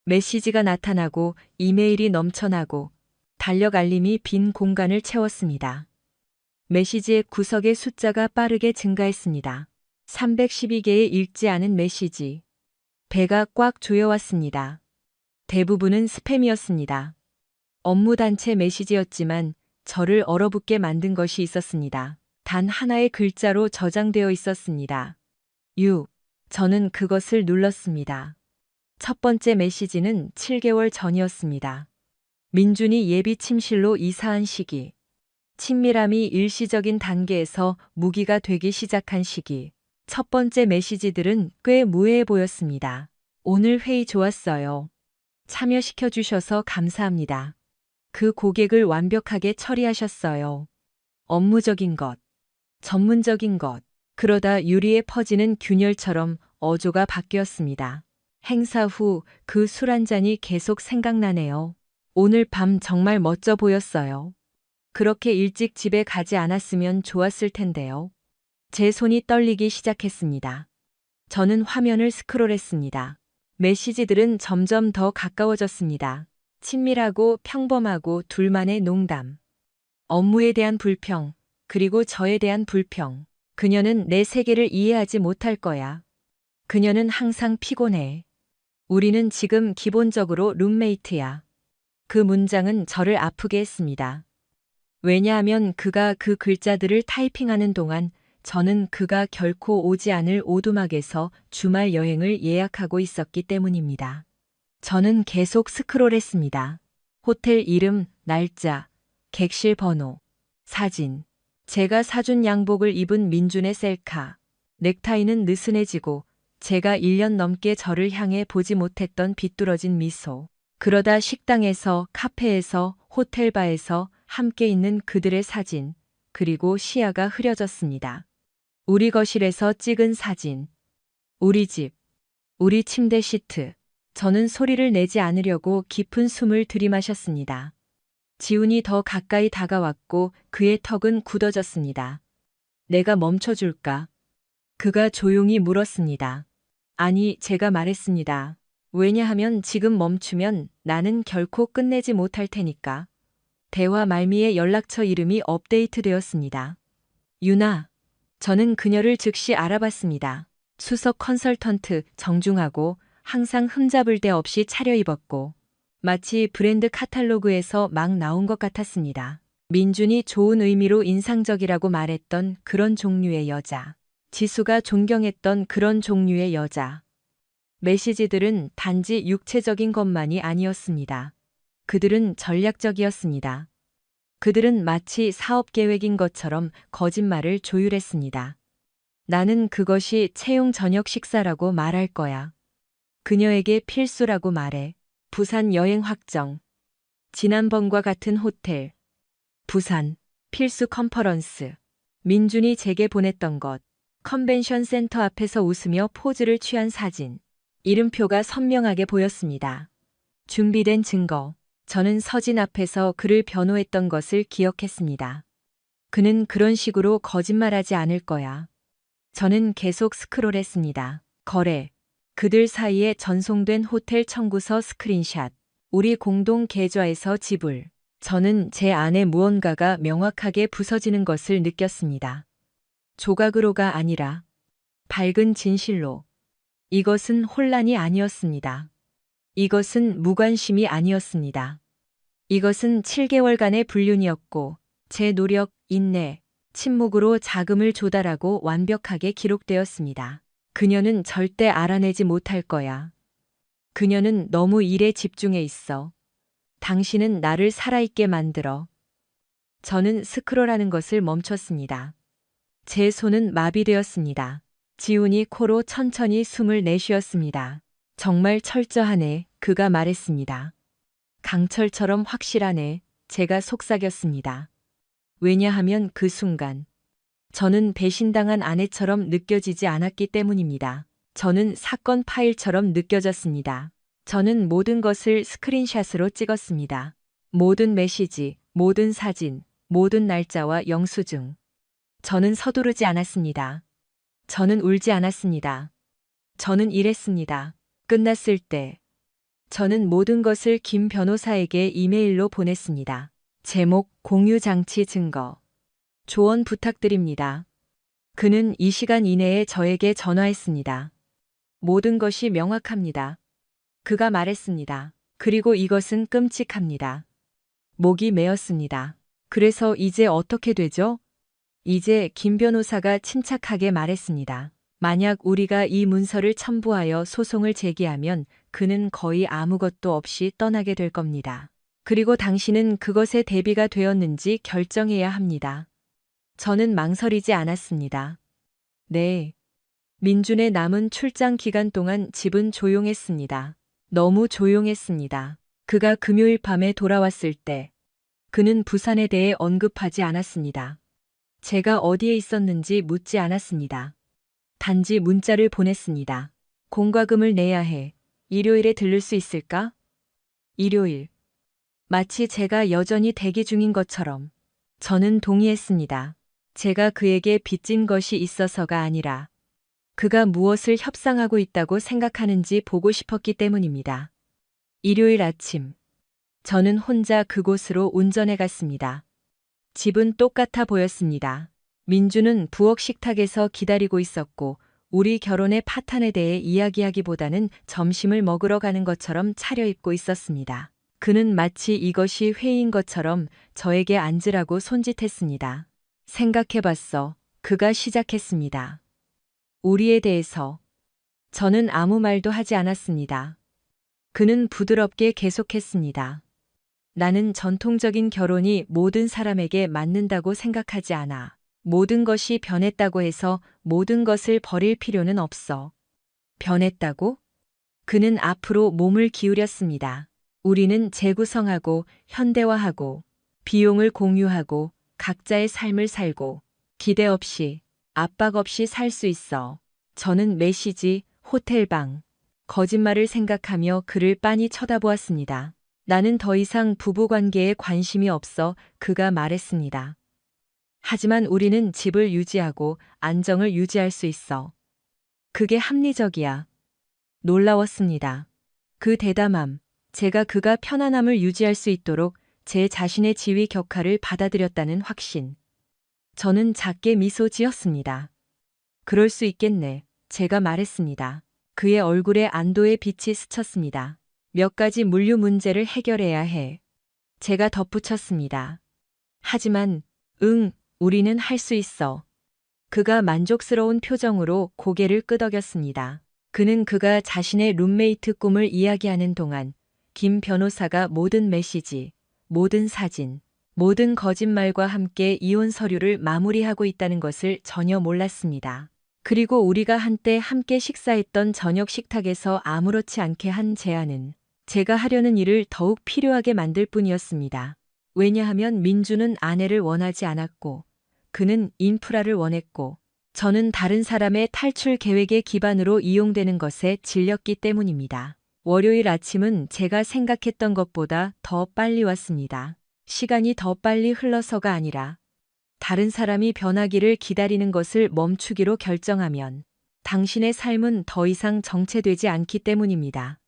메시지가 나타나고 이메일이 넘쳐나고 달력 알림이 빈 공간을 채웠습니다. 메시지의 구석의 숫자가 빠르게 증가했습니다. 312개의 읽지 않은 메시지. 배가 꽉 조여왔습니다. 대부분은 스팸이었습니다. 업무 단체 메시지였지만 저를 얼어붙게 만든 것이 있었습니다. 단 하나의 글자로 저장되어 있었습니다. 저는 그것을 눌렀습니다. 첫 번째 메시지는 7개월 전이었습니다. 민준이 예비 침실로 이사한 시기. 친밀함이 일시적인 단계에서 무기가 되기 시작한 시기. 첫 번째 메시지들은 꽤 무해해 보였습니다. 오늘 회의 좋았어요. 참여시켜 주셔서 감사합니다. 그 고객을 완벽하게 처리하셨어요. 업무적인 것, 전문적인 것. 그러다 유리에 퍼지는 균열처럼 어조가 바뀌었습니다. 행사 후 그 술 한 잔이 계속 생각나네요. 오늘 밤 정말 멋져 보였어요. 그렇게 일찍 집에 가지 않았으면 좋았을 텐데요. 제 손이 떨리기 시작했습니다. 저는 화면을 스크롤했습니다. 메시지들은 점점 더 가까워졌습니다. 친밀하고 평범하고 둘만의 농담. 업무에 대한 불평, 그리고 저에 대한 불평. 그녀는 내 세계를 이해하지 못할 거야. 그녀는 항상 피곤해. 우리는 지금 기본적으로 룸메이트야. 그 문장은 저를 아프게 했습니다. 왜냐하면 그가 그 글자들을 타이핑하는 동안 저는 그가 결코 오지 않을 오두막에서 주말 여행을 예약하고 있었기 때문입니다. 저는 계속 스크롤했습니다. 호텔 이름, 날짜, 객실 번호, 사진. 제가 사준 양복을 입은 민준의 셀카. 넥타이는 느슨해지고 제가 1년 넘게 저를 향해 보지 못했던 비뚤어진 미소. 그러다 식당에서, 카페에서, 호텔바에서 함께 있는 그들의 사진, 그리고 시야가 흐려졌습니다. 우리 거실에서 찍은 사진. 우리 집. 우리 침대 시트. 저는 소리를 내지 않으려고 깊은 숨을 들이마셨습니다. 지훈이 더 가까이 다가왔고 그의 턱은 굳어졌습니다. 내가 멈춰줄까? 그가 조용히 물었습니다. 아니, 제가 말했습니다. 왜냐하면 지금 멈추면 나는 결코 끝내지 못할 테니까. 대화 말미에 연락처 이름이 업데이트되었습니다. 유나. 저는 그녀를 즉시 알아봤습니다. 수석 컨설턴트, 정중하고 항상 흠잡을 데 없이 차려입었고 마치 브랜드 카탈로그에서 막 나온 것 같았습니다. 민준이 좋은 의미로 인상적이라고 말했던 그런 종류의 여자. 지수가 존경했던 그런 종류의 여자. 메시지들은 단지 육체적인 것만이 아니었습니다. 그들은 전략적이었습니다. 그들은 마치 사업 계획인 것처럼 거짓말을 조율했습니다. 나는 그것이 채용 저녁 식사라고 말할 거야. 그녀에게 필수라고 말해. 부산 여행 확정. 지난번과 같은 호텔. 부산. 필수 컨퍼런스. 민준이 제게 보냈던 것. 컨벤션 센터 앞에서 웃으며 포즈를 취한 사진. 이름표가 선명하게 보였습니다. 준비된 증거. 저는 서진 앞에서 그를 변호했던 것을 기억했습니다. 그는 그런 식으로 거짓말하지 않을 거야. 저는 계속 스크롤했습니다. 거래. 그들 사이에 전송된 호텔 청구서 스크린샷. 우리 공동 계좌에서 지불. 저는 제 안에 무언가가 명확하게 부서지는 것을 느꼈습니다. 조각으로가 아니라 밝은 진실로. 이것은 혼란이 아니었습니다. 이것은 무관심이 아니었습니다. 이것은 7개월간의 불륜이었고 제 노력, 인내, 침묵으로 자금을 조달하고 완벽하게 기록되었습니다. 그녀는 절대 알아내지 못할 거야. 그녀는 너무 일에 집중해 있어. 당신은 나를 살아있게 만들어. 저는 스크롤하는 것을 멈췄습니다. 제 손은 마비되었습니다. 지훈이 코로 천천히 숨을 내쉬었습니다. 정말 철저하네, 그가 말했습니다. 강철처럼 확실하네, 제가 속삭였습니다. 왜냐하면 그 순간 저는 배신당한 아내처럼 느껴지지 않았기 때문입니다. 저는 사건 파일처럼 느껴졌습니다. 저는 모든 것을 스크린샷으로 찍었습니다. 모든 메시지, 모든 사진, 모든 날짜와 영수증. 저는 서두르지 않았습니다. 저는 울지 않았습니다. 저는 일했습니다. 끝났을 때 저는 모든 것을 김 변호사에게 이메일로 보냈습니다. 제목, 공유장치 증거. 조언 부탁드립니다. 그는 이 시간 이내에 저에게 전화했습니다. 모든 것이 명확합니다. 그가 말했습니다. 그리고 이것은 끔찍합니다. 목이 메었습니다. 그래서 이제 어떻게 되죠? 이제 김 변호사가 침착하게 말했습니다. 만약 우리가 이 문서를 첨부하여 소송을 제기하면 그는 거의 아무것도 없이 떠나게 될 겁니다. 그리고 당신은 그것에 대비가 되었는지 결정해야 합니다. 저는 망설이지 않았습니다. 네. 민준의 남은 출장 기간 동안 집은 조용했습니다. 너무 조용했습니다. 그가 금요일 밤에 돌아왔을 때 그는 부산에 대해 언급하지 않았습니다. 제가 어디에 있었는지 묻지 않았습니다. 단지 문자를 보냈습니다. 공과금을 내야 해. 일요일에 들를 수 있을까? 일요일. 마치 제가 여전히 대기 중인 것처럼. 저는 동의했습니다. 제가 그에게 빚진 것이 있어서가 아니라 그가 무엇을 협상하고 있다고 생각하는지 보고 싶었기 때문입니다. 일요일 아침. 저는 혼자 그곳으로 운전해 갔습니다. 집은 똑같아 보였습니다. 민주는 부엌 식탁에서 기다리고 있었고 우리 결혼의 파탄에 대해 이야기하기보다는 점심을 먹으러 가는 것처럼 차려입고 있었습니다. 그는 마치 이것이 회의인 것처럼 저에게 앉으라고 손짓했습니다. 생각해봤어. 그가 시작했습니다. 우리에 대해서. 저는 아무 말도 하지 않았습니다. 그는 부드럽게 계속했습니다. 나는 전통적인 결혼이 모든 사람에게 맞는다고 생각하지 않아. 모든 것이 변했다고 해서 모든 것을 버릴 필요는 없어. 변했다고? 그는 앞으로 몸을 기울였습니다. 우리는 재구성하고 현대화하고 비용을 공유하고 각자의 삶을 살고 기대 없이 압박 없이 살 수 있어. 저는 메시지, 호텔방, 거짓말을 생각하며 그를 빤히 쳐다보았습니다. 나는 더 이상 부부관계에 관심이 없어. 그가 말했습니다. 하지만 우리는 집을 유지하고 안정을 유지할 수 있어. 그게 합리적이야. 놀라웠습니다. 그 대담함, 제가 그가 편안함을 유지할 수 있도록 제 자신의 지위 격하를 받아들였다는 확신. 저는 작게 미소 지었습니다. 그럴 수 있겠네. 제가 말했습니다. 그의 얼굴에 안도의 빛이 스쳤습니다. 몇 가지 물류 문제를 해결해야 해. 제가 덧붙였습니다. 하지만, 우리는 할 수 있어. 그가 만족스러운 표정으로 고개를 끄덕였습니다. 그가 자신의 룸메이트 꿈을 이야기하는 동안 김 변호사가 모든 메시지, 모든 사진, 모든 거짓말과 함께 이혼 서류를 마무리하고 있다는 것을 전혀 몰랐습니다. 그리고 우리가 한때 함께 식사했던 저녁 식탁에서 아무렇지 않게 한 제안은 제가 하려는 일을 더욱 필요하게 만들 뿐이었습니다. 왜냐하면 민주는 아내를 원하지 않았고 그는 인프라를 원했고 저는 다른 사람의 탈출 계획의 기반으로 이용되는 것에 질렸기 때문입니다. 월요일 아침은 제가 생각했던 것보다 더 빨리 왔습니다. 시간이 더 빨리 흘러서가 아니라 다른 사람이 변하기를 기다리는 것을 멈추기로 결정하면 당신의 삶은 더 이상 정체되지 않기 때문입니다.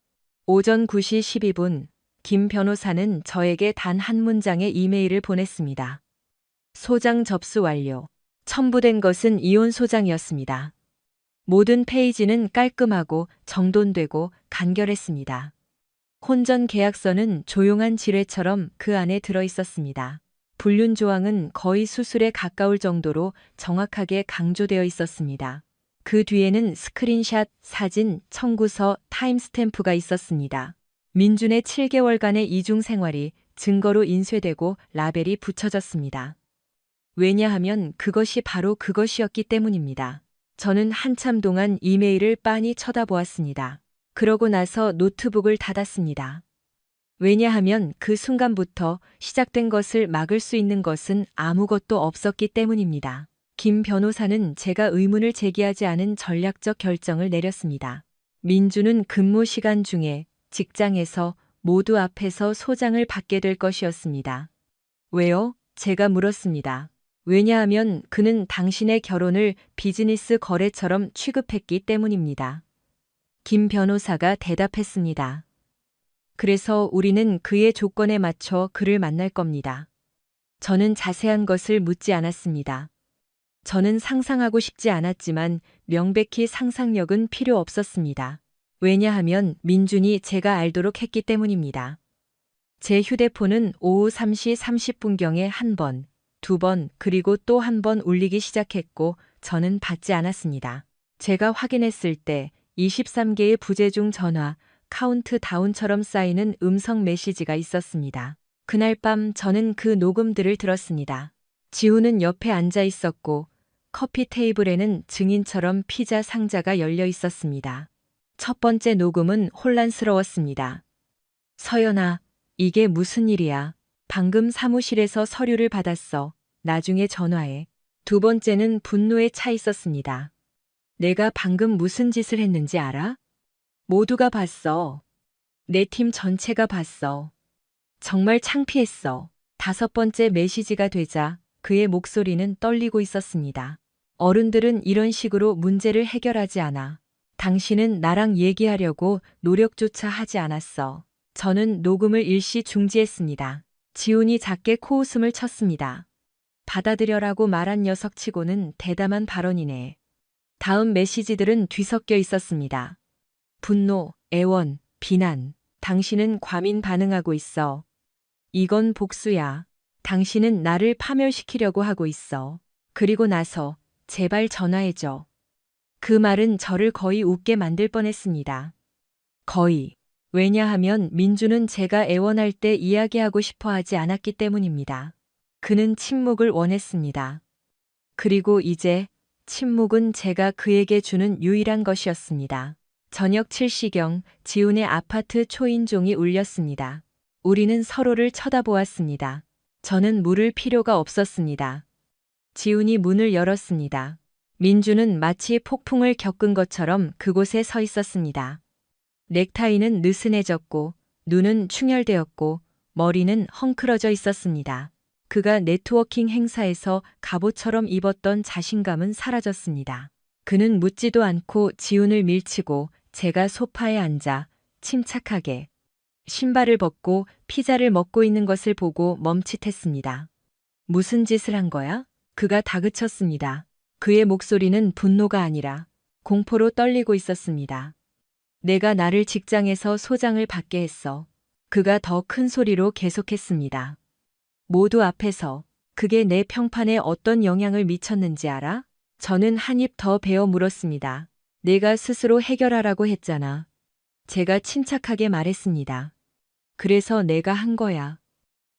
오전 9시 12분, 김 변호사는 저에게 단 한 문장의 이메일을 보냈습니다. 소장 접수 완료. 첨부된 것은 이혼 소장이었습니다. 모든 페이지는 깔끔하고 정돈되고 간결했습니다. 혼전 계약서는 조용한 지뢰처럼 그 안에 들어 있었습니다. 불륜 조항은 거의 수술에 가까울 정도로 정확하게 강조되어 있었습니다. 그 뒤에는 스크린샷, 사진, 청구서, 타임스탬프가 있었습니다. 민준의 7개월간의 이중 생활이 증거로 인쇄되고 라벨이 붙여졌습니다. 왜냐하면 그것이 바로 그것이었기 때문입니다. 저는 한참 동안 이메일을 빤히 쳐다보았습니다. 그러고 나서 노트북을 닫았습니다. 왜냐하면 그 순간부터 시작된 것을 막을 수 있는 것은 아무것도 없었기 때문입니다. 김 변호사는 제가 의문을 제기하지 않은 전략적 결정을 내렸습니다. 민주는 근무 시간 중에 직장에서 모두 앞에서 소장을 받게 될 것이었습니다. 왜요? 제가 물었습니다. 왜냐하면 그는 당신의 결혼을 비즈니스 거래처럼 취급했기 때문입니다. 김 변호사가 대답했습니다. 그래서 우리는 그의 조건에 맞춰 그를 만날 겁니다. 저는 자세한 것을 묻지 않았습니다. 저는 상상하고 싶지 않았지만 명백히 상상력은 필요 없었습니다. 왜냐하면 민준이 제가 알도록 했기 때문입니다. 제 휴대폰은 오후 3시 30분경에 한 번, 두 번, 그리고 또 한 번 울리기 시작했고 저는 받지 않았습니다. 제가 확인했을 때 23개의 부재중 전화, 카운트다운처럼 쌓이는 음성 메시지가 있었습니다. 그날 밤 저는 그 녹음들을 들었습니다. 지우는 옆에 앉아 있었고 커피 테이블에는 증인처럼 피자 상자가 열려 있었습니다. 첫 번째 녹음은 혼란스러웠습니다. 서연아, 이게 무슨 일이야? 방금 사무실에서 서류를 받았어. 나중에 전화해. 두 번째는 분노에 차 있었습니다. 내가 방금 무슨 짓을 했는지 알아? 모두가 봤어. 내 팀 전체가 봤어. 정말 창피했어. 다섯 번째 메시지가 되자 그의 목소리는 떨리고 있었습니다. 어른들은 이런 식으로 문제를 해결하지 않아. 당신은 나랑 얘기하려고 노력조차 하지 않았어. 저는 녹음을 일시 중지했습니다. 지훈이 작게 코웃음을 쳤습니다. 받아들여라고 말한 녀석치고는 대담한 발언이네. 다음 메시지들은 뒤섞여 있었습니다. 분노, 애원, 비난. 당신은 과민 반응하고 있어. 이건 복수야. 당신은 나를 파멸시키려고 하고 있어. 그리고 나서 제발 전화해줘. 그 말은 저를 거의 웃게 만들 뻔했습니다. 거의. 왜냐하면 민주는 제가 애원할 때 이야기하고 싶어 하지 않았기 때문입니다. 그는 침묵을 원했습니다. 그리고 이제 침묵은 제가 그에게 주는 유일한 것이었습니다. 저녁 7시경 지훈의 아파트 초인종이 울렸습니다. 우리는 서로를 쳐다보았습니다. 저는 물을 필요가 없었습니다. 지훈이 문을 열었습니다. 민주는 마치 폭풍을 겪은 것처럼 그곳에 서 있었습니다. 넥타이는 느슨해졌고, 눈은 충혈되었고, 머리는 헝클어져 있었습니다. 그가 네트워킹 행사에서 갑옷처럼 입었던 자신감은 사라졌습니다. 그는 묻지도 않고 지훈을 밀치고 제가 소파에 앉아 침착하게 신발을 벗고 피자를 먹고 있는 것을 보고 멈칫했습니다. 무슨 짓을 한 거야? 그가 다그쳤습니다. 그의 목소리는 분노가 아니라 공포로 떨리고 있었습니다. 내가 나를 직장에서 소장을 받게 했어. 그가 더 큰 소리로 계속했습니다. 모두 앞에서. 그게 내 평판에 어떤 영향을 미쳤는지 알아? 저는 한 입 더 베어 물었습니다. 내가 스스로 해결하라고 했잖아. 제가 침착하게 말했습니다. 그래서 내가 한 거야.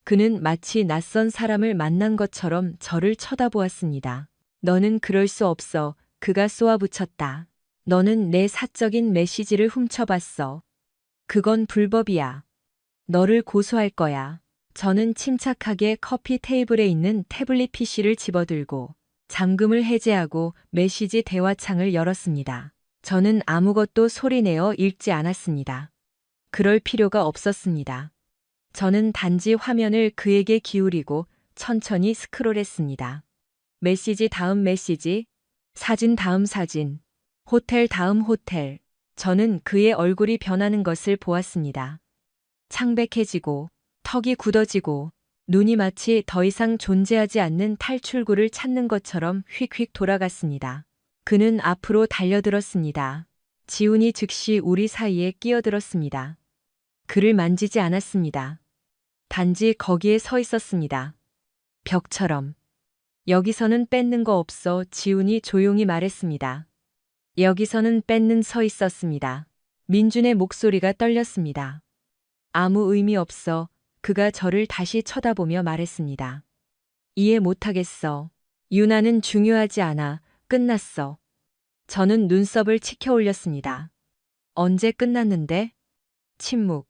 그는 마치 낯선 사람을 만난 것처럼 저를 쳐다보았습니다. 너는 그럴 수 없어. 그가 쏘아붙였다. 너는 내 사적인 메시지를 훔쳐봤어. 그건 불법이야. 너를 고소할 거야. 저는 침착하게 커피 테이블에 있는 태블릿 PC를 집어들고 잠금을 해제하고 메시지 대화창을 열었습니다. 저는 아무것도 소리내어 읽지 않았습니다. 그럴 필요가 없었습니다. 저는 단지 화면을 그에게 기울이고 천천히 스크롤했습니다. 메시지 다음 메시지, 사진 다음 사진, 호텔 다음 호텔. 저는 그의 얼굴이 변하는 것을 보았습니다. 창백해지고, 턱이 굳어지고, 눈이 마치 더 이상 존재하지 않는 탈출구를 찾는 것처럼 휙휙 돌아갔습니다. 그는 앞으로 달려들었습니다. 지훈이 즉시 우리 사이에 끼어들었습니다. 그를 만지지 않았습니다. 단지 거기에 서 있었습니다. 벽처럼. 여기서는 뺏는 거 없어. 지훈이 조용히 말했습니다. 여기서는 뺏는 서 있었습니다. 민준의 목소리가 떨렸습니다. 아무 의미 없어. 그가 저를 다시 쳐다보며 말했습니다. 이해 못하겠어. 유나는 중요하지 않아. 끝났어. 저는 눈썹을 치켜 올렸습니다. 언제 끝났는데? 침묵.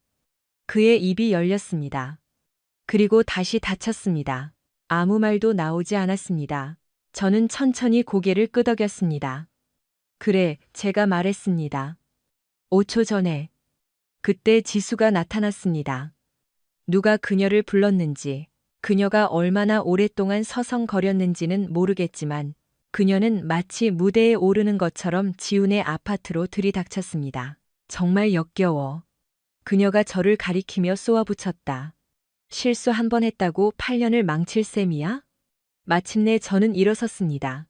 그의 입이 열렸습니다. 그리고 다시 닫혔습니다. 아무 말도 나오지 않았습니다. 저는 천천히 고개를 끄덕였습니다. 그래, 제가 말했습니다. 5초 전에. 그때 지수가 나타났습니다. 누가 그녀를 불렀는지, 그녀가 얼마나 오랫동안 서성거렸는지는 모르겠지만, 그녀는 마치 무대에 오르는 것처럼 지훈의 아파트로 들이닥쳤습니다. 정말 역겨워. 그녀가 저를 가리키며 쏘아붙였다. 실수 한 번 했다고 8년을 망칠 셈이야? 마침내 저는 일어섰습니다.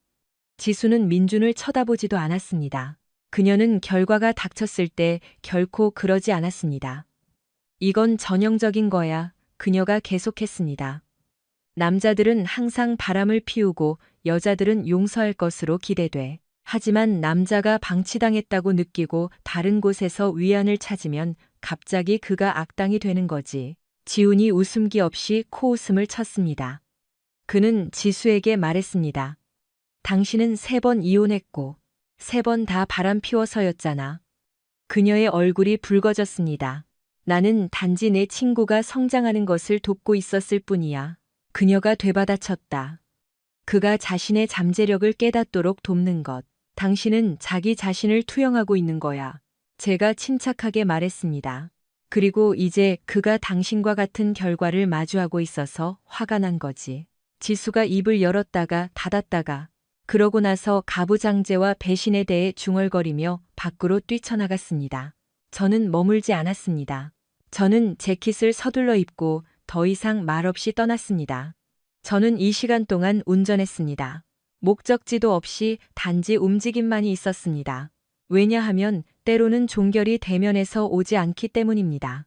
지수는 민준을 쳐다보지도 않았습니다. 그녀는 결과가 닥쳤을 때 결코 그러지 않았습니다. 이건 전형적인 거야. 그녀가 계속했습니다. 남자들은 항상 바람을 피우고 여자들은 용서할 것으로 기대돼. 하지만 남자가 방치당했다고 느끼고 다른 곳에서 위안을 찾으면 갑자기 그가 악당이 되는 거지. 지훈이 웃음기 없이 코웃음을 쳤습니다. 그는 지수에게 말했습니다. 당신은 3번 이혼했고 3번 다 바람 피워서였잖아. 그녀의 얼굴이 붉어졌습니다. 나는 단지 내 친구가 성장하는 것을 돕고 있었을 뿐이야. 그녀가 되받아쳤다. 그가 자신의 잠재력을 깨닫도록 돕는 것. 당신은 자기 자신을 투영하고 있는 거야. 제가 침착하게 말했습니다. 그리고 이제 그가 당신과 같은 결과를 마주하고 있어서 화가 난 거지. 지수가 입을 열었다가 닫았다가 그러고 나서 가부장제와 배신에 대해 중얼거리며 밖으로 뛰쳐나갔습니다. 저는 머물지 않았습니다. 저는 재킷을 서둘러 입고 더 이상 말없이 떠났습니다. 저는 이 시간 동안 운전했습니다. 목적지도 없이 단지 움직임만이 있었습니다. 왜냐하면 때로는 종결이 대면에서 오지 않기 때문입니다.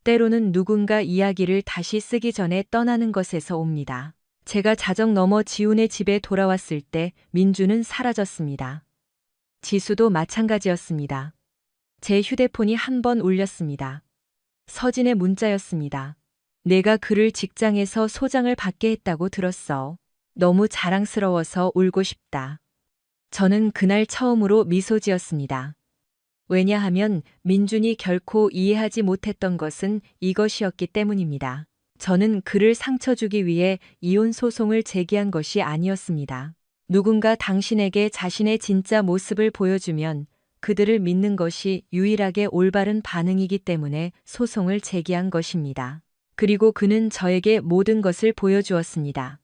때로는 누군가 이야기를 다시 쓰기 전에 떠나는 것에서 옵니다. 제가 자정 넘어 지훈의 집에 돌아왔을 때 민주는 사라졌습니다. 지수도 마찬가지였습니다. 제 휴대폰이 한 번 울렸습니다. 서진의 문자였습니다. 내가 그를 직장에서 소장을 받게 했다고 들었어. 너무 자랑스러워서 울고 싶다. 저는 그날 처음으로 미소 지었습니다. 왜냐하면 민준이 결코 이해하지 못했던 것은 이것이었기 때문입니다. 저는 그를 상처 주기 위해 이혼 소송을 제기한 것이 아니었습니다. 누군가 당신에게 자신의 진짜 모습을 보여주면 그들을 믿는 것이 유일하게 올바른 반응이기 때문에 소송을 제기한 것입니다. 그리고 그는 저에게 모든 것을 보여주었습니다.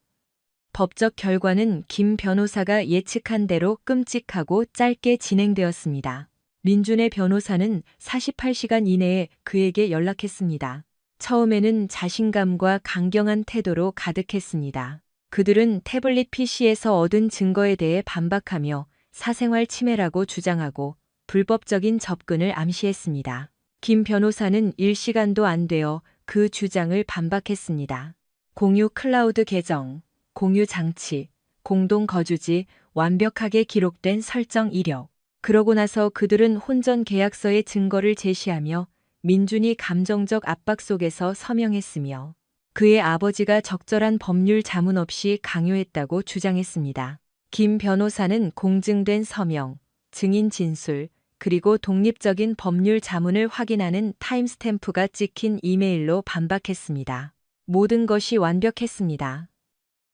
법적 결과는 김 변호사가 예측한 대로 끔찍하고 짧게 진행되었습니다. 민준의 변호사는 48시간 이내에 그에게 연락했습니다. 처음에는 자신감과 강경한 태도로 가득했습니다. 그들은 태블릿 PC에서 얻은 증거에 대해 반박하며 사생활 침해라고 주장하고 불법적인 접근을 암시했습니다. 김 변호사는 1시간도 안 되어 그 주장을 반박했습니다. 공유 클라우드 계정, 공유 장치, 공동 거주지, 완벽하게 기록된 설정 이력. 그러고 나서 그들은 혼전 계약서의 증거를 제시하며 민준이 감정적 압박 속에서 서명했으며 그의 아버지가 적절한 법률 자문 없이 강요했다고 주장했습니다. 김 변호사는 공증된 서명, 증인 진술, 그리고 독립적인 법률 자문을 확인하는 타임스탬프가 찍힌 이메일로 반박했습니다. 모든 것이 완벽했습니다.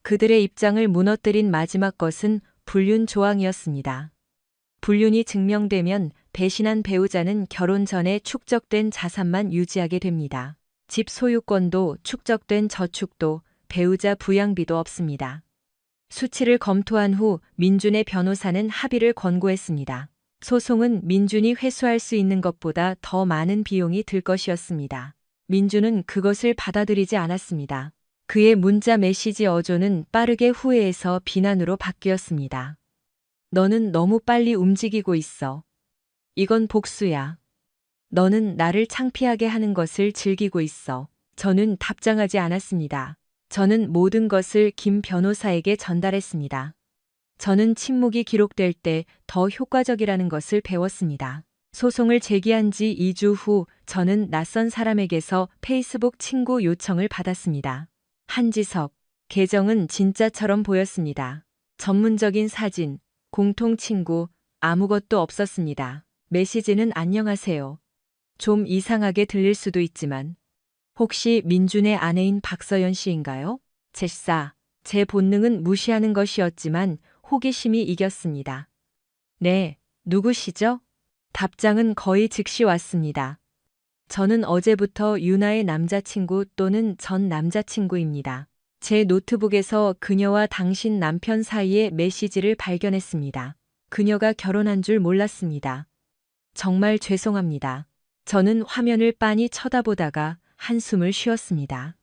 그들의 입장을 무너뜨린 마지막 것은 불륜 조항이었습니다. 불륜이 증명되면 배신한 배우자는 결혼 전에 축적된 자산만 유지하게 됩니다. 집 소유권도 축적된 저축도 배우자 부양비도 없습니다. 수치를 검토한 후 민준의 변호사는 합의를 권고했습니다. 소송은 민준이 회수할 수 있는 것보다 더 많은 비용이 들 것이었습니다. 민준은 그것을 받아들이지 않았습니다. 그의 문자 메시지 어조는 빠르게 후회해서 비난으로 바뀌었습니다. 너는 너무 빨리 움직이고 있어. 이건 복수야. 너는 나를 창피하게 하는 것을 즐기고 있어. 저는 답장하지 않았습니다. 저는 모든 것을 김 변호사에게 전달했습니다. 저는 침묵이 기록될 때 더 효과적이라는 것을 배웠습니다. 소송을 제기한 지 2주 후 저는 낯선 사람에게서 페이스북 친구 요청을 받았습니다. 한지석. 계정은 진짜처럼 보였습니다. 전문적인 사진, 공통 친구, 아무것도 없었습니다. 메시지는 안녕하세요. 좀 이상하게 들릴 수도 있지만 혹시 민준의 아내인 박서연 씨인가요? 제 본능은 무시하는 것이었지만 호기심이 이겼습니다. 네, 누구시죠? 답장은 거의 즉시 왔습니다. 저는 어제부터 유나의 남자친구 또는 전 남자친구입니다. 제 노트북에서 그녀와 당신 남편 사이의 메시지를 발견했습니다. 그녀가 결혼한 줄 몰랐습니다. 정말 죄송합니다. 저는 화면을 빤히 쳐다보다가 한숨을 쉬었습니다.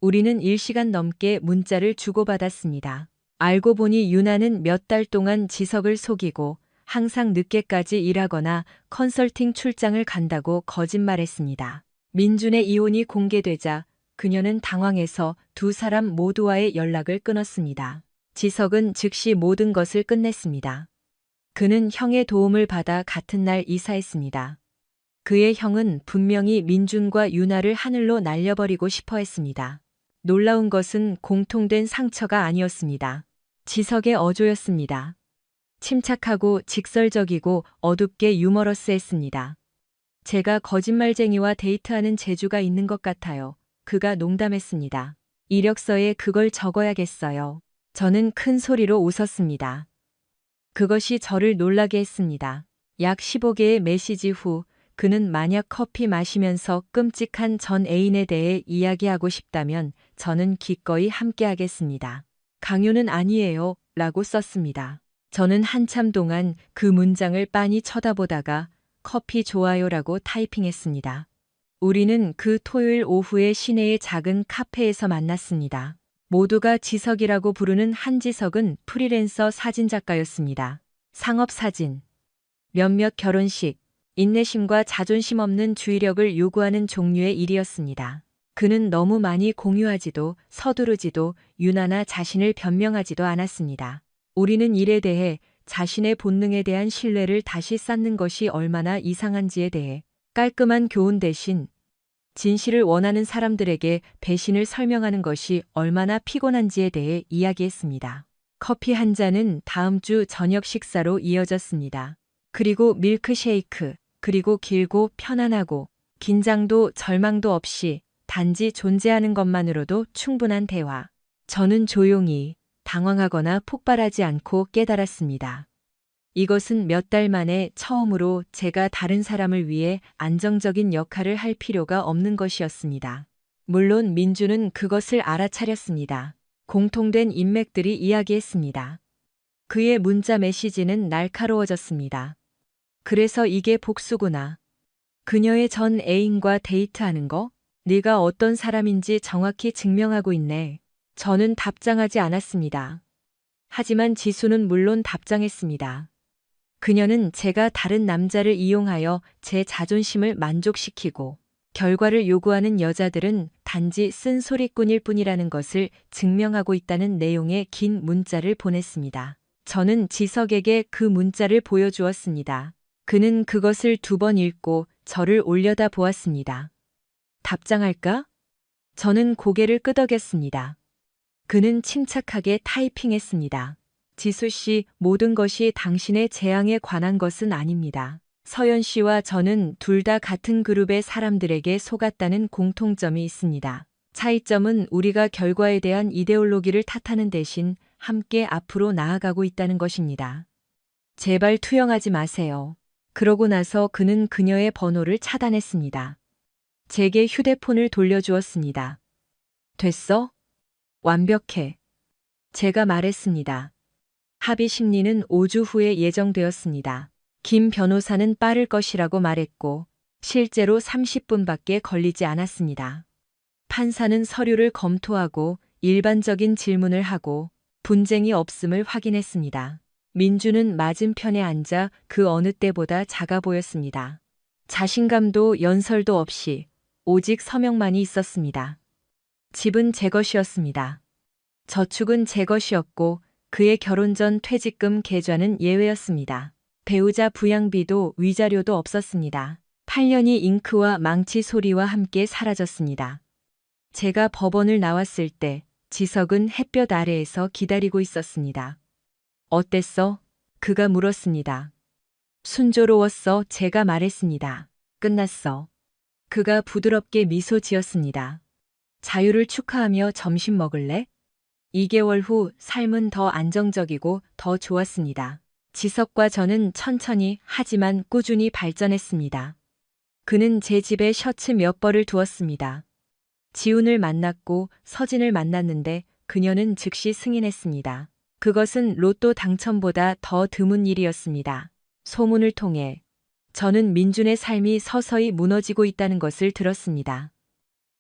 우리는 1시간 넘게 문자를 주고받았습니다. 알고 보니 유나는 몇 달 동안 지석을 속이고 항상 늦게까지 일하거나 컨설팅 출장을 간다고 거짓말했습니다. 민준의 이혼이 공개되자 그녀는 당황해서 두 사람 모두와의 연락을 끊었습니다. 지석은 즉시 모든 것을 끝냈습니다. 그는 형의 도움을 받아 같은 날 이사했습니다. 그의 형은 분명히 민준과 유나를 하늘로 날려버리고 싶어 했습니다. 놀라운 것은 공통된 상처가 아니었습니다. 지석의 어조였습니다. 침착하고 직설적이고 어둡게 유머러스했습니다. 제가 거짓말쟁이와 데이트하는 재주가 있는 것 같아요. 그가 농담했습니다. 이력서에 그걸 적어야겠어요. 저는 큰 소리로 웃었습니다. 그것이 저를 놀라게 했습니다. 약 15개의 메시지 후 그는 만약 커피 마시면서 끔찍한 전 애인에 대해 이야기하고 싶다면 저는 기꺼이 함께하겠습니다. 강요는 아니에요. 라고 썼습니다. 저는 한참 동안 그 문장을 빤히 쳐다보다가 커피 좋아요라고 타이핑했습니다. 우리는 그 토요일 오후에 시내의 작은 카페에서 만났습니다. 모두가 지석이라고 부르는 한지석은 프리랜서 사진작가였습니다. 상업사진, 몇몇 결혼식, 인내심과 자존심 없는 주의력을 요구하는 종류의 일이었습니다. 그는 너무 많이 공유하지도 서두르지도 유나나 자신을 변명하지도 않았습니다. 우리는 일에 대해 자신의 본능에 대한 신뢰를 다시 쌓는 것이 얼마나 이상한지에 대해 깔끔한 교훈 대신 진실을 원하는 사람들에게 배신을 설명하는 것이 얼마나 피곤한지에 대해 이야기했습니다. 커피 한 잔은 다음 주 저녁 식사로 이어졌습니다. 그리고 밀크쉐이크, 그리고 길고 편안하고 긴장도 절망도 없이 단지 존재하는 것만으로도 충분한 대화. 저는 조용히 당황하거나 폭발하지 않고 깨달았습니다. 이것은 몇 달 만에 처음으로 제가 다른 사람을 위해 안정적인 역할을 할 필요가 없는 것이었습니다. 물론 민주는 그것을 알아차렸습니다. 공통된 인맥들이 이야기했습니다. 그의 문자 메시지는 날카로워졌습니다. 그래서 이게 복수구나. 그녀의 전 애인과 데이트하는 거? 네가 어떤 사람인지 정확히 증명하고 있네. 저는 답장하지 않았습니다. 하지만 지수는 물론 답장했습니다. 그녀는 제가 다른 남자를 이용하여 제 자존심을 만족시키고 결과를 요구하는 여자들은 단지 쓴소리꾼일 뿐이라는 것을 증명하고 있다는 내용의 긴 문자를 보냈습니다. 저는 지석에게 그 문자를 보여주었습니다. 그는 그것을 2번 읽고 저를 올려다 보았습니다. 답장할까? 저는 고개를 끄덕였습니다. 그는 침착하게 타이핑했습니다. 지수 씨, 모든 것이 당신의 재앙에 관한 것은 아닙니다. 서연 씨와 저는 둘 다 같은 그룹의 사람들에게 속았다는 공통점이 있습니다. 차이점은 우리가 결과에 대한 이데올로기를 탓하는 대신 함께 앞으로 나아가고 있다는 것입니다. 제발 투영하지 마세요. 그러고 나서 그는 그녀의 번호를 차단했습니다. 제게 휴대폰을 돌려주었습니다. 됐어? 완벽해. 제가 말했습니다. 합의 심리는 5주 후에 예정되었습니다. 김 변호사는 빠를 것이라고 말했고 실제로 30분밖에 걸리지 않았습니다. 판사는 서류를 검토하고 일반적인 질문을 하고 분쟁이 없음을 확인했습니다. 민주는 맞은편에 앉아 그 어느 때보다 작아 보였습니다. 자신감도 연설도 없이 오직 서명만이 있었습니다. 집은 제 것이었습니다. 저축은 제 것이었고 그의 결혼 전 퇴직금 계좌는 예외였습니다. 배우자 부양비도 위자료도 없었습니다. 8년이 잉크와 망치 소리와 함께 사라졌습니다. 제가 법원을 나왔을 때 지석은 햇볕 아래에서 기다리고 있었습니다. 어땠어? 그가 물었습니다. 순조로웠어. 제가 말했습니다. 끝났어. 그가 부드럽게 미소 지었습니다. 자유를 축하하며 점심 먹을래? 2개월 후 삶은 더 안정적이고 더 좋았습니다. 지석과 저는 천천히 하지만 꾸준히 발전했습니다. 그는 제 집에 셔츠 몇 벌을 두었습니다. 지훈을 만났고 서진을 만났는데 그녀는 즉시 승인했습니다. 그것은 로또 당첨보다 더 드문 일이었습니다. 소문을 통해 저는 민준의 삶이 서서히 무너지고 있다는 것을 들었습니다.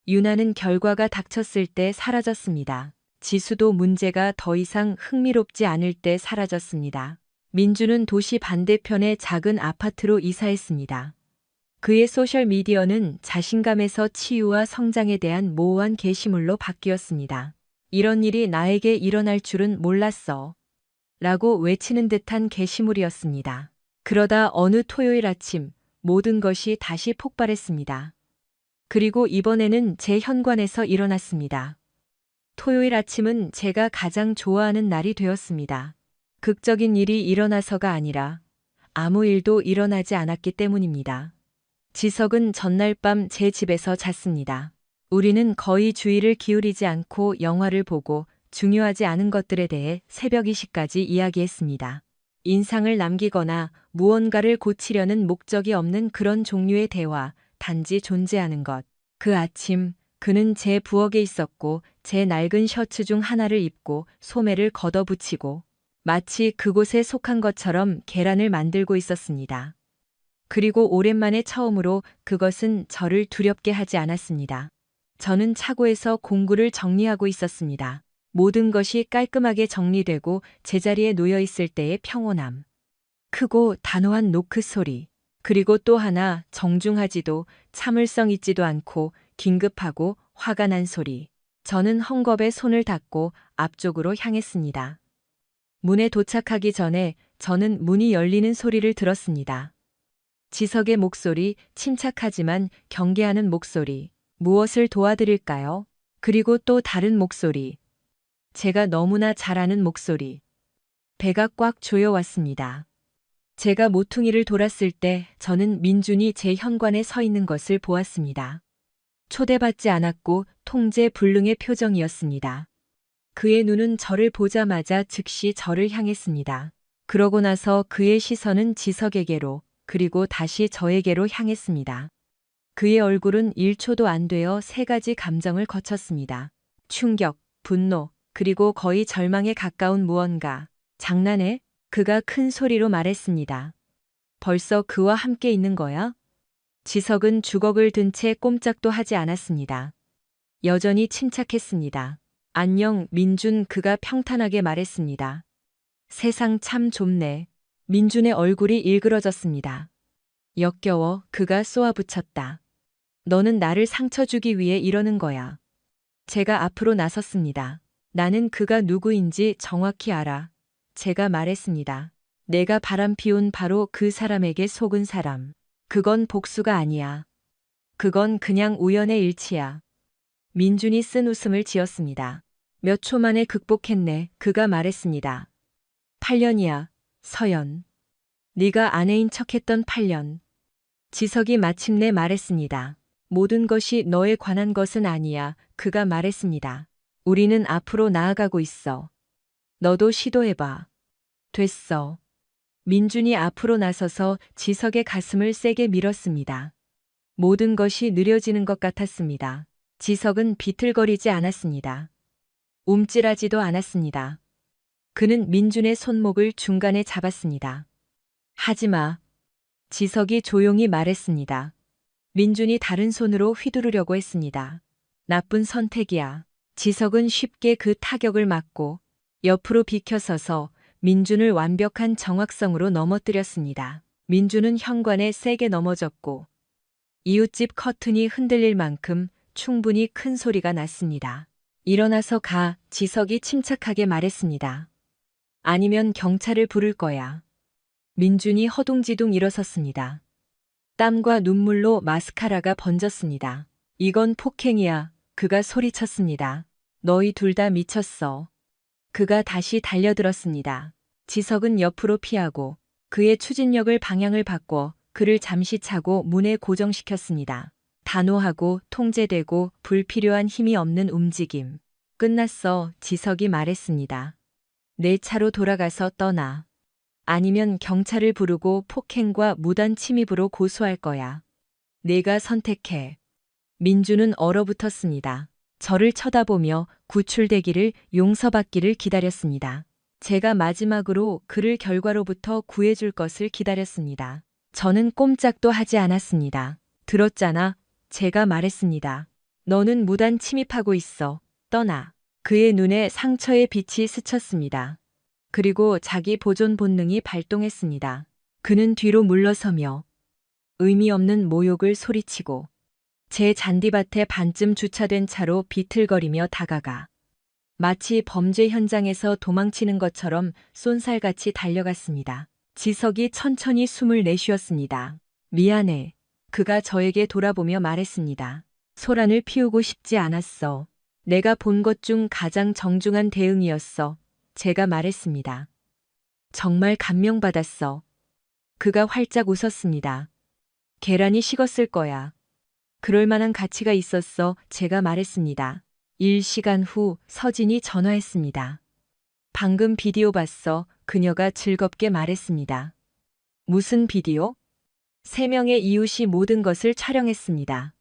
유나는 결과가 닥쳤을 때 사라졌습니다. 지수도 문제가 더 이상 흥미롭지 않을 때 사라졌습니다. 민주는 도시 반대편의 작은 아파트로 이사했습니다. 그의 소셜미디어는 자신감에서 치유와 성장에 대한 모호한 게시물로 바뀌었습니다. 이런 일이 나에게 일어날 줄은 몰랐어. 라고 외치는 듯한 게시물이었습니다. 그러다 어느 토요일 아침 모든 것이 다시 폭발했습니다. 그리고 이번에는 제 현관에서 일어났습니다. 토요일 아침은 제가 가장 좋아하는 날이 되었습니다. 극적인 일이 일어나서가 아니라 아무 일도 일어나지 않았기 때문입니다. 지석은 전날 밤 제 집에서 잤습니다. 우리는 거의 주의를 기울이지 않고 영화를 보고 중요하지 않은 것들에 대해 새벽 2시까지 이야기했습니다. 인상을 남기거나 무언가를 고치려는 목적이 없는 그런 종류의 대화, 단지 존재하는 것. 그 아침 그는 제 부엌에 있었고 제 낡은 셔츠 중 하나를 입고 소매를 걷어붙이고 마치 그곳에 속한 것처럼 계란을 만들고 있었습니다. 그리고 오랜만에 처음으로 그것은 저를 두렵게 하지 않았습니다. 저는 차고에서 공구를 정리하고 있었습니다. 모든 것이 깔끔하게 정리되고 제자리에 놓여 있을 때의 평온함. 크고 단호한 노크 소리. 그리고 또 하나 정중하지도 참을성 있지도 않고 긴급하고 화가 난 소리. 저는 헝겊에 손을 닫고 앞쪽으로 향했습니다. 문에 도착하기 전에 저는 문이 열리는 소리를 들었습니다. 지석의 목소리, 침착하지만 경계하는 목소리. 무엇을 도와드릴까요? 그리고 또 다른 목소리. 제가 너무나 잘 아는 목소리. 배가 꽉 조여왔습니다. 제가 모퉁이를 돌았을 때 저는 민준이 제 현관에 서 있는 것을 보았습니다. 초대받지 않았고 통제불능의 표정이었습니다. 그의 눈은 저를 보자마자 즉시 저를 향했습니다. 그러고 나서 그의 시선은 지석에게로 그리고 다시 저에게로 향했습니다. 그의 얼굴은 1초도 안 되어 3가지 감정을 거쳤습니다. 충격, 분노, 그리고 거의 절망에 가까운 무언가. 장난해? 그가 큰 소리로 말했습니다. 벌써 그와 함께 있는 거야? 지석은 주걱을 든 채 꼼짝도 하지 않았습니다. 여전히 침착했습니다. 안녕, 민준, 그가 평탄하게 말했습니다. 세상 참 좁네. 민준의 얼굴이 일그러졌습니다. 역겨워, 그가 쏘아붙였다. 너는 나를 상처 주기 위해 이러는 거야. 제가 앞으로 나섰습니다. 나는 그가 누구인지 정확히 알아. 제가 말했습니다. 내가 바람피운 바로 그 사람에게 속은 사람. 그건 복수가 아니야. 그건 그냥 우연의 일치야. 민준이 쓴 웃음을 지었습니다. 몇 초 만에 극복했네. 그가 말했습니다. 8년이야, 서연. 네가 아내인 척했던 8년. 지석이 마침내 말했습니다. 모든 것이 너에 관한 것은 아니야. 그가 말했습니다. 우리는 앞으로 나아가고 있어. 너도 시도해봐. 됐어. 민준이 앞으로 나서서 지석의 가슴을 세게 밀었습니다. 모든 것이 느려지는 것 같았습니다. 지석은 비틀거리지 않았습니다. 움찔하지도 않았습니다. 그는 민준의 손목을 중간에 잡았습니다. 하지마. 지석이 조용히 말했습니다. 민준이 다른 손으로 휘두르려고 했습니다. 나쁜 선택이야. 지석은 쉽게 그 타격을 막고 옆으로 비켜서서 민준을 완벽한 정확성으로 넘어뜨렸습니다. 민준은 현관에 세게 넘어졌고 이웃집 커튼이 흔들릴 만큼 충분히 큰 소리가 났습니다. 일어나서 가, 지석이 침착하게 말했습니다. 아니면 경찰을 부를 거야. 민준이 허둥지둥 일어섰습니다. 땀과 눈물로 마스카라가 번졌습니다. 이건 폭행이야. 그가 소리쳤습니다. 너희 둘 다 미쳤어. 그가 다시 달려들었습니다. 지석은 옆으로 피하고 그의 추진력을 방향을 바꿔 그를 잠시 차고 문에 고정시켰습니다. 단호하고 통제되고 불필요한 힘이 없는 움직임. 끝났어, 지석이 말했습니다. 내 차로 돌아가서 떠나. 아니면 경찰을 부르고 폭행과 무단 침입으로 고소할 거야. 내가 선택해. 민준은 얼어붙었습니다. 저를 쳐다보며 구출되기를 용서받기를 기다렸습니다. 제가 마지막으로 그를 결과로부터 구해줄 것을 기다렸습니다. 저는 꼼짝도 하지 않았습니다. 들었잖아. 제가 말했습니다. 너는 무단 침입하고 있어. 떠나. 그의 눈에 상처의 빛이 스쳤습니다. 그리고 자기 보존 본능이 발동했습니다. 그는 뒤로 물러서며 의미 없는 모욕을 소리치고 제 잔디밭에 반쯤 주차된 차로 비틀거리며 다가가 마치 범죄 현장에서 도망치는 것처럼 쏜살같이 달려갔습니다. 지석이 천천히 숨을 내쉬었습니다. 미안해. 그가 저에게 돌아보며 말했습니다. 소란을 피우고 싶지 않았어. 내가 본 것 중 가장 정중한 대응이었어. 제가 말했습니다. 정말 감명받았어. 그가 활짝 웃었습니다. 계란이 식었을 거야. 그럴 만한 가치가 있었어. 제가 말했습니다. 1시간 후 서진이 전화했습니다. 방금 비디오 봤어. 그녀가 즐겁게 말했습니다. 무슨 비디오? 3명의 이웃이 모든 것을 촬영했습니다.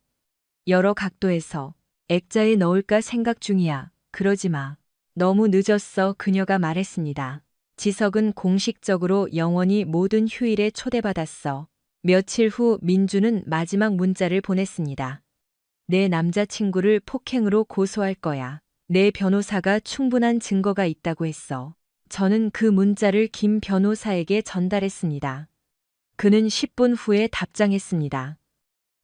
여러 각도에서 액자에 넣을까 생각 중이야. 그러지 마. 너무 늦었어. 그녀가 말했습니다. 지석은 공식적으로 영원히 모든 휴일에 초대받았어. 며칠 후 민주는 마지막 문자를 보냈습니다. 내 남자친구를 폭행으로 고소할 거야. 내 변호사가 충분한 증거가 있다고 했어. 저는 그 문자를 김 변호사에게 전달했습니다. 그는 10분 후에 답장했습니다.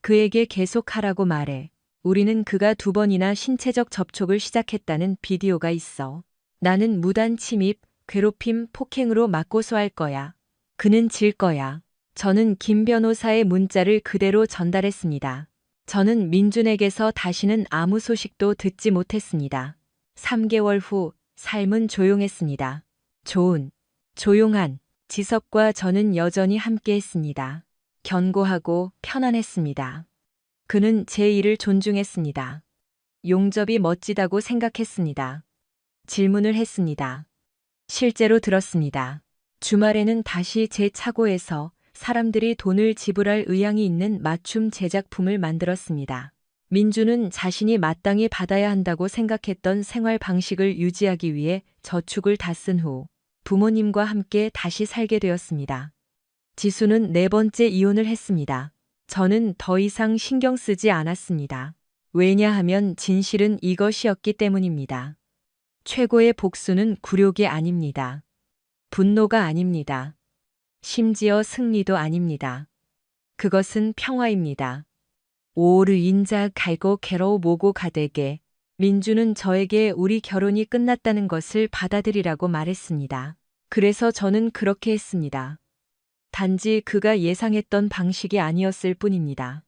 그에게 계속하라고 말해. 우리는 그가 2번이나 신체적 접촉을 시작했다는 비디오가 있어. 나는 무단 침입, 괴롭힘, 폭행으로 맞고소할 거야. 그는 질 거야. 저는 김 변호사의 문자를 그대로 전달했습니다. 저는 민준에게서 다시는 아무 소식도 듣지 못했습니다. 3개월 후 삶은 조용했습니다. 좋은, 조용한 지섭과 저는 여전히 함께했습니다. 견고하고 편안했습니다. 그는 제 일을 존중했습니다. 용접이 멋지다고 생각했습니다. 질문을 했습니다. 실제로 들었습니다. 주말에는 다시 제 차고에서 사람들이 돈을 지불할 의향이 있는 맞춤 제작품을 만들었습니다. 민주는 자신이 마땅히 받아야 한다고 생각했던 생활 방식을 유지하기 위해 저축을 다 쓴 후 부모님과 함께 다시 살게 되었습니다. 지수는 4번째 이혼을 했습니다. 저는 더 이상 신경 쓰지 않았습니다. 왜냐하면 진실은 이것이었기 때문입니다. 최고의 복수는 굴욕이 아닙니다. 분노가 아닙니다. 심지어 승리도 아닙니다. 그것은 평화입니다. 오르 인자 갈고 괴로우 모고 가되게. 민주는 저에게 우리 결혼이 끝났다는 것을 받아들이라고 말했습니다. 그래서 저는 그렇게 했습니다. 단지 그가 예상했던 방식이 아니었을 뿐입니다.